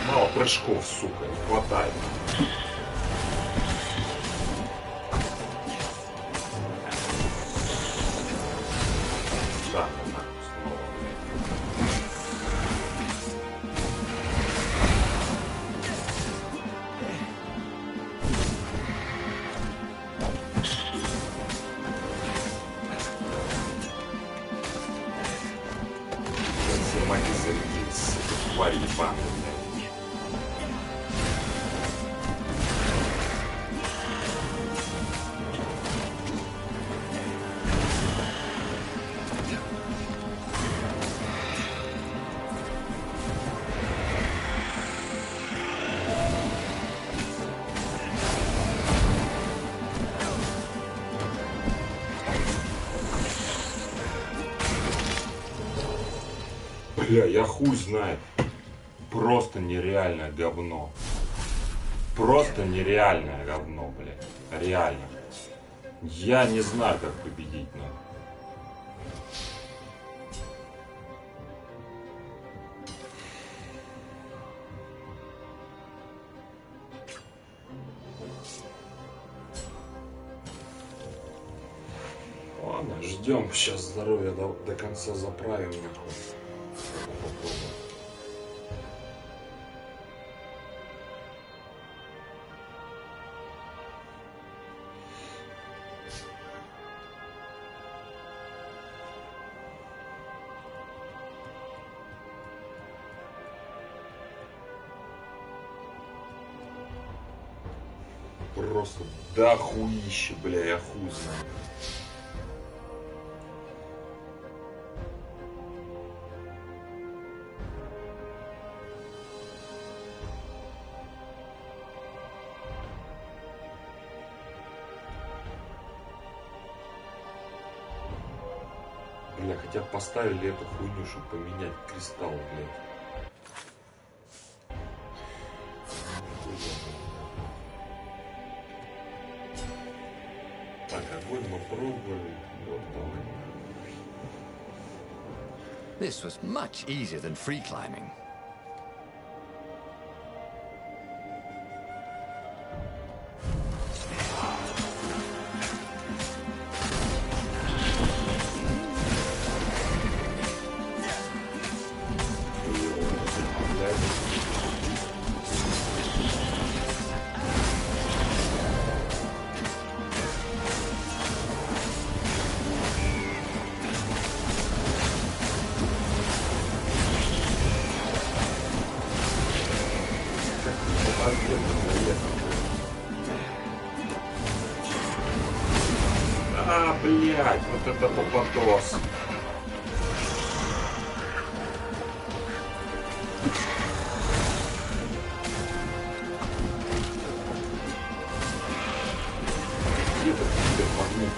Speaker 3: Мало прыжков, сука, не хватает. сзади зарядились, тварь ебаная. Бля, я хуй знает. Просто нереальное говно. Просто нереальное говно, блядь. Реально. Я не знаю, как победить, но... Ладно, ждем. Сейчас здоровье до конца заправим, нахуй. Просто дохуище, бля, я хуй знаю. Бля, хотя бы поставили эту хуйню, чтобы поменять кристалл, блядь. Так, огонь мы пробовали. Вот давай.
Speaker 5: This was much easier than free climbing.
Speaker 3: А, блядь, вот это попадос. Где-то тебе магнит,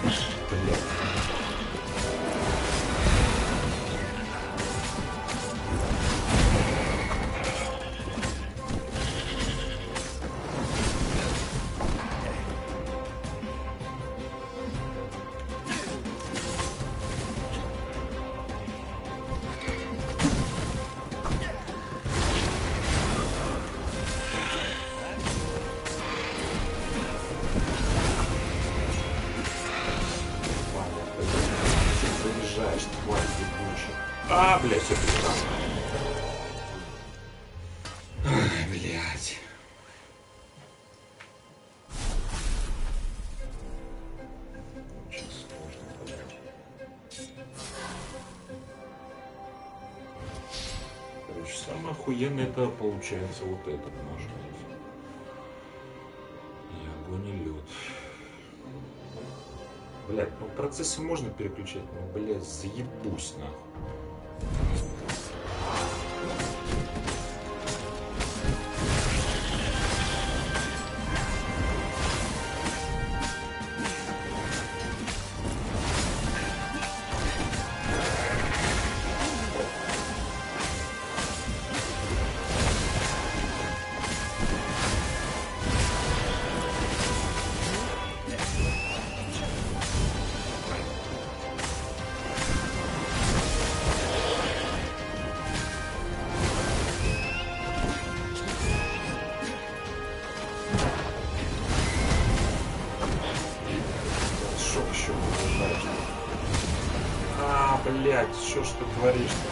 Speaker 3: блядь. А, блядь, все прекрасно. Ай, блядь. Очень сложно, блядь. Короче, самое охуенное это получается вот этот наш. И огонь и лед. Блядь, ну процессы можно переключать, но, блядь, заебусь нахуй. Блять, что ж ты творишь-то?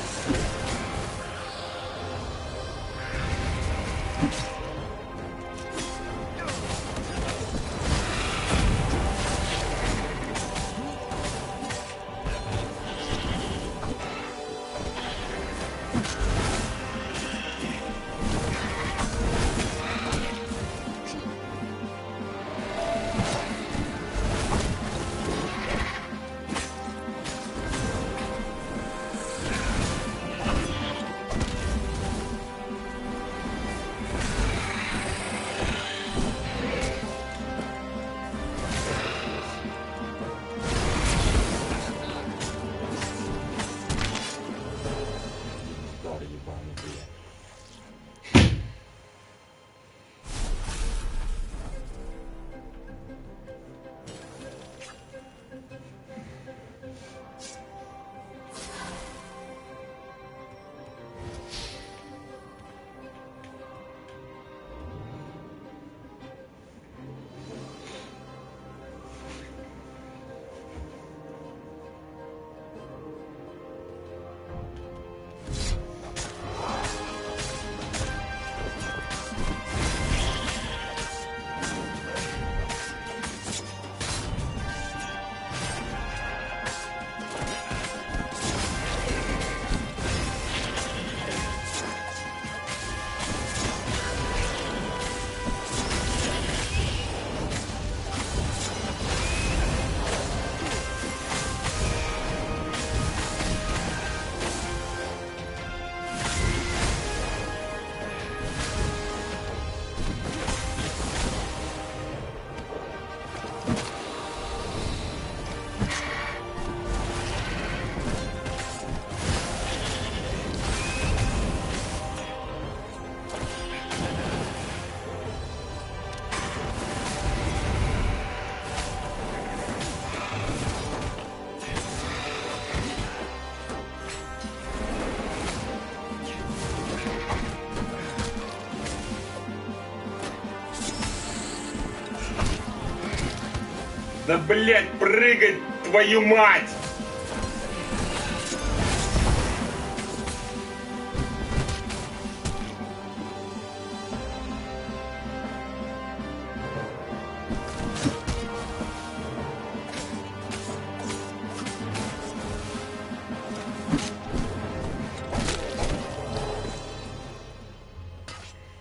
Speaker 3: Да, блядь, прыгать, твою мать!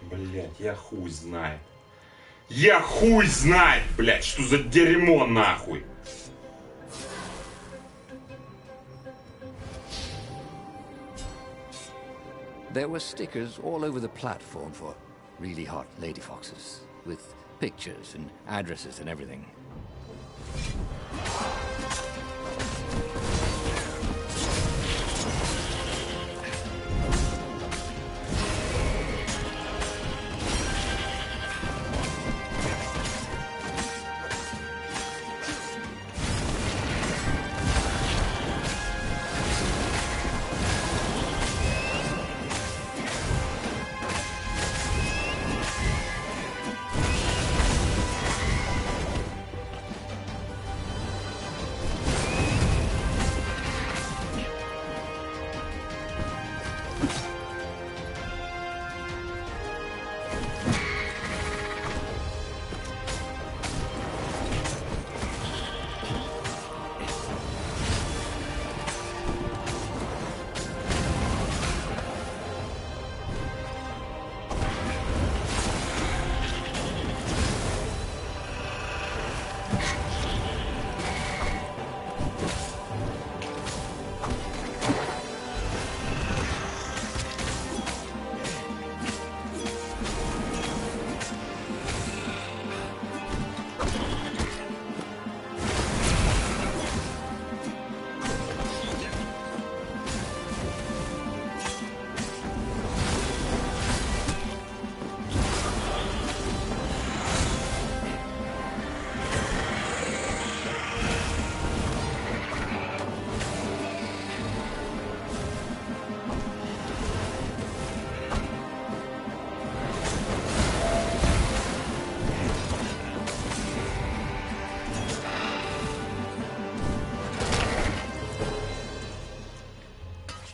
Speaker 3: Блядь, я хуй знает. Я хуй знает, блядь, что за дерьмо нахуй.
Speaker 5: There were stickers all over the platform for really hot lady foxes, with pictures and addresses and everything.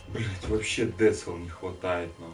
Speaker 3: Блять, вообще децл не хватает нам.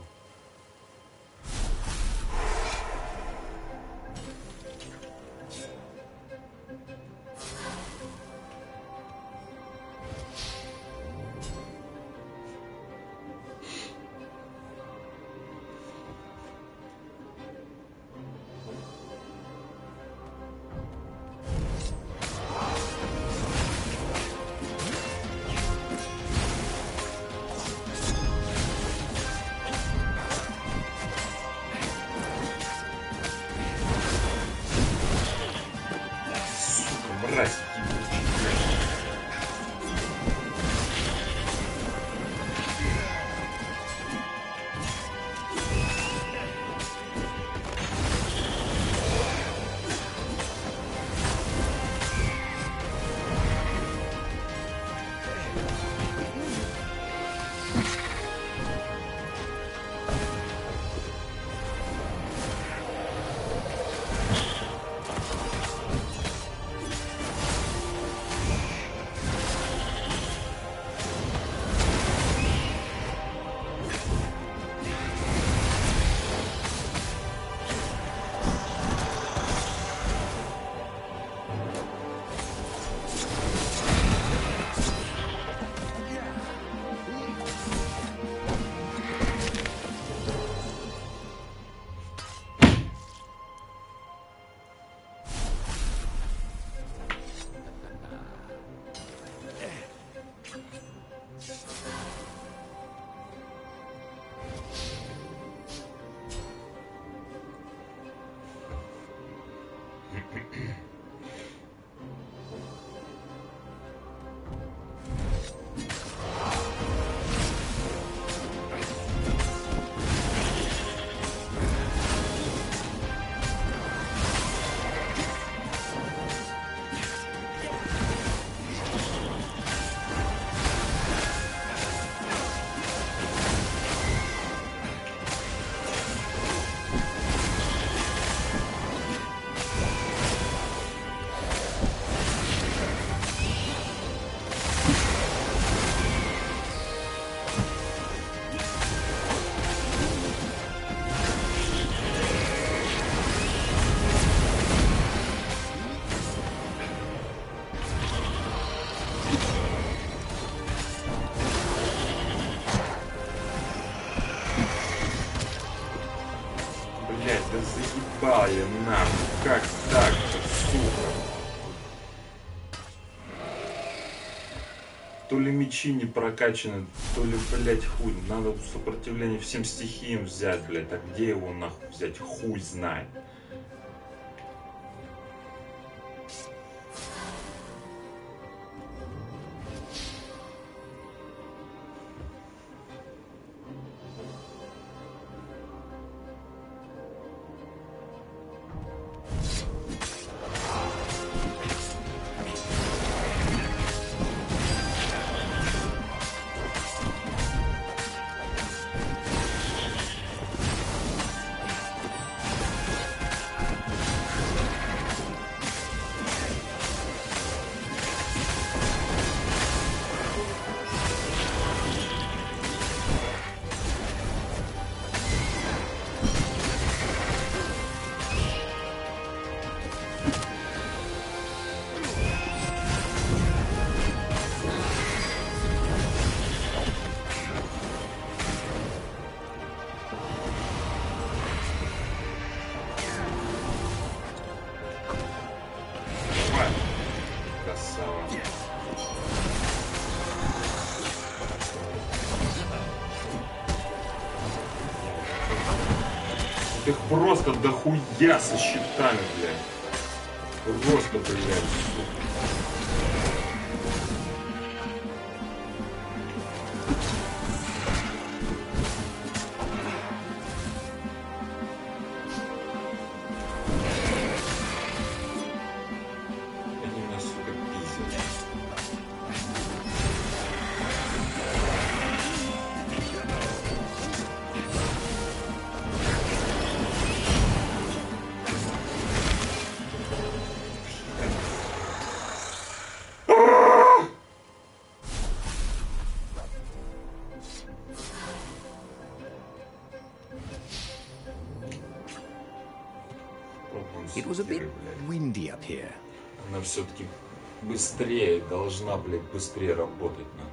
Speaker 3: блядь, да заебал я нахуй. Как так-то, сука? То ли мечи не прокачаны, то ли, блядь, хуй. Надо сопротивление всем стихиям взять, блядь. А где его нахуй взять? Хуй знает. Их просто дохуя со щитами, блядь. Просто, блядь. Они нас, сука, пиздят.
Speaker 5: It was a bit windy up here.
Speaker 3: Она все-таки быстрее должна, блядь, быстрее работать, на.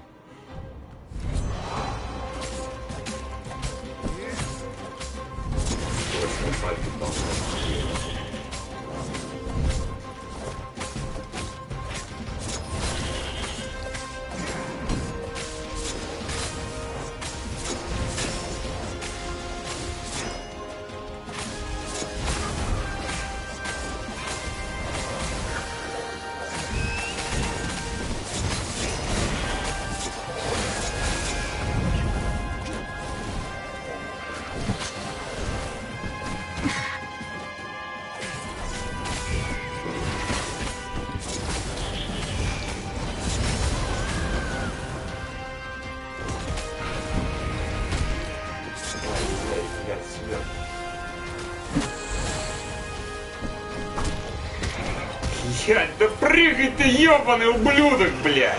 Speaker 3: Да прыгай ты, ёбаный ублюдок, блядь!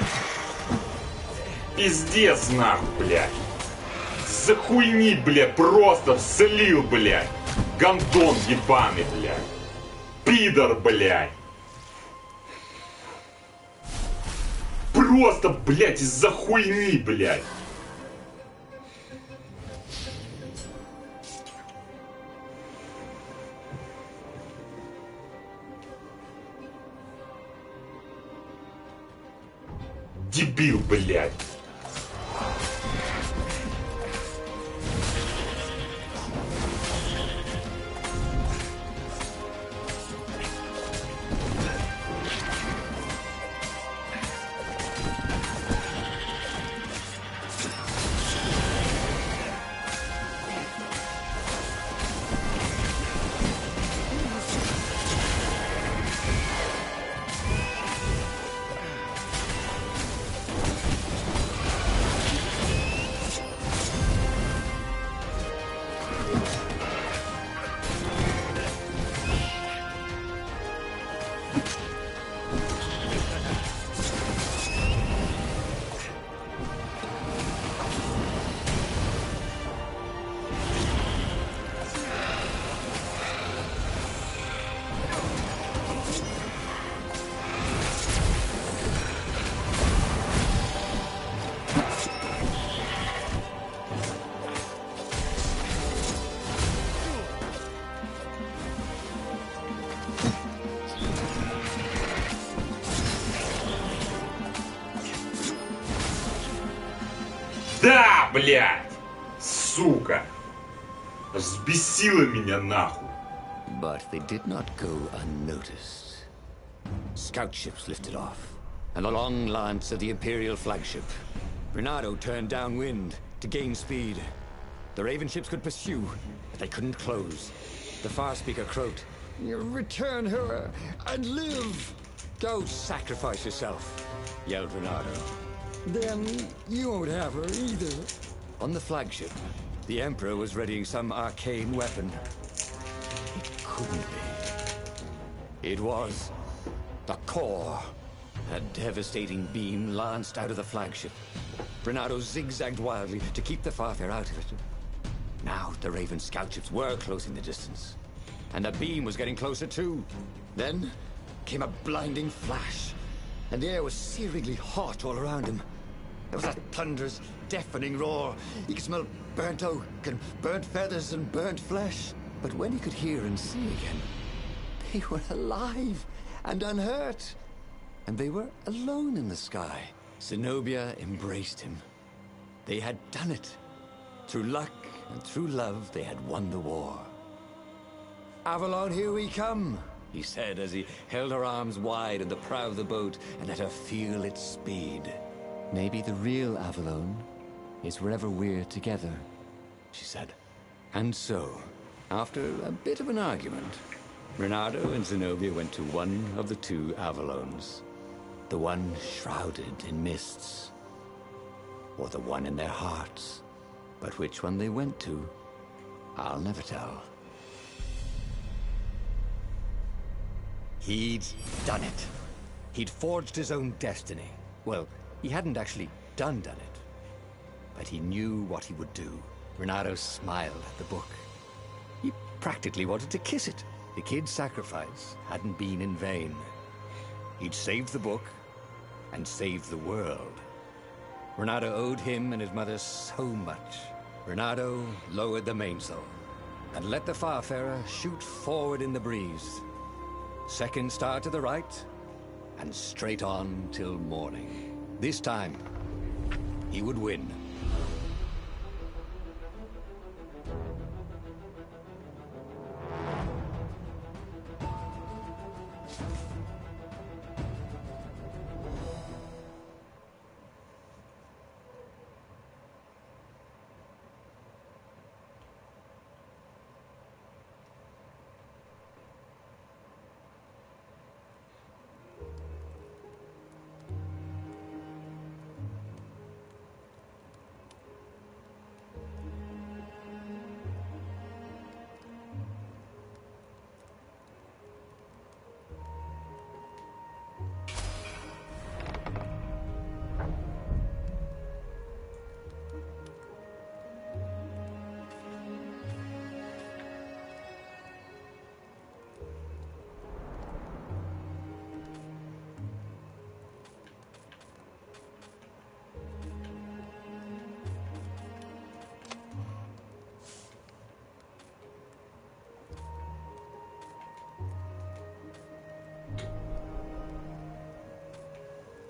Speaker 3: Пиздец, нахуй, блядь! За хуйни, блядь, просто вслил, блядь! Гандон ебаный, блядь! Пидор, блядь! Просто, блядь, из-за хуйни, блядь! Дебил, блядь. блядь! Сука! Взбесила меня нахуй!
Speaker 5: But they did not go unnoticed. Scout ships lifted off, and the long lance of the Imperial flagship. Bernardo turned downwind to gain speed. The Raven ships could pursue, but they couldn't close. The far speaker croaked, "Return her and live!" "Go sacrifice yourself," yelled Bernardo. "Then you won't have her either." On the flagship, the Emperor was readying some arcane weapon. It couldn't be. It was the core. A devastating beam lanced out of the flagship. Bernardo zigzagged wildly to keep the Farfair out of it. Now the Raven scout ships were closing the distance, and the beam was getting closer too. Then came a blinding flash, and the air was searingly hot all around him. There was a thunderous, deafening roar. He could smell burnt oak and burnt feathers and burnt flesh. But when he could hear and see again, they were alive and unhurt. And they were alone in the sky. Zenobia embraced him. They had done it. Through luck and through love, they had won the war. "Avalon, here we come," he said as he held her arms wide in the prow of the boat and let her feel its speed. "Maybe the real Avalon is wherever we're together," she said. And so, after a bit of an argument, Bernardo and Zenobia went to one of the two Avalons. The one shrouded in mists, or the one in their hearts. But which one they went to, I'll never tell. He'd done it. He'd forged his own destiny. Well, he hadn't actually done it, but he knew what he would do. Bernardo smiled at the book. He practically wanted to kiss it. The kid's sacrifice hadn't been in vain. He'd saved the book and saved the world. Bernardo owed him and his mother so much. Bernardo lowered the mainsail and let the Farfarer shoot forward in the breeze. Second star to the right, and straight on till morning. This time, he would win.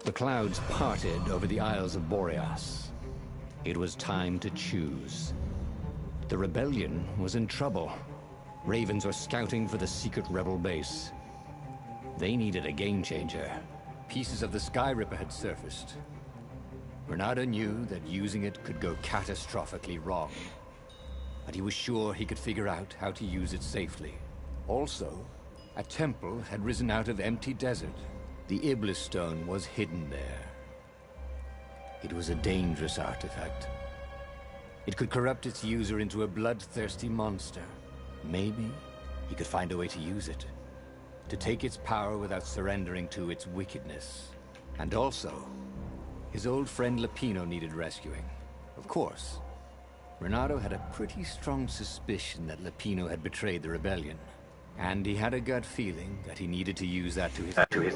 Speaker 5: The clouds parted over the Isles of Boreas. It was time to choose. The rebellion was in trouble. Ravens were scouting for the secret rebel base. They needed a game changer. Pieces of the Sky Ripper had surfaced. Bernardo knew that using it could go catastrophically wrong, but he was sure he could figure out how to use it safely. Also, a temple had risen out of empty desert. The Iblis stone was hidden there. It was a dangerous artifact. It could corrupt its user into a bloodthirsty monster. Maybe he could find a way to use it, to take its power without surrendering to its wickedness. And also, his old friend Lapino needed rescuing. Of course, Bernardo had a pretty strong suspicion that Lapino had betrayed the rebellion. And he had a gut feeling that he needed to use that to his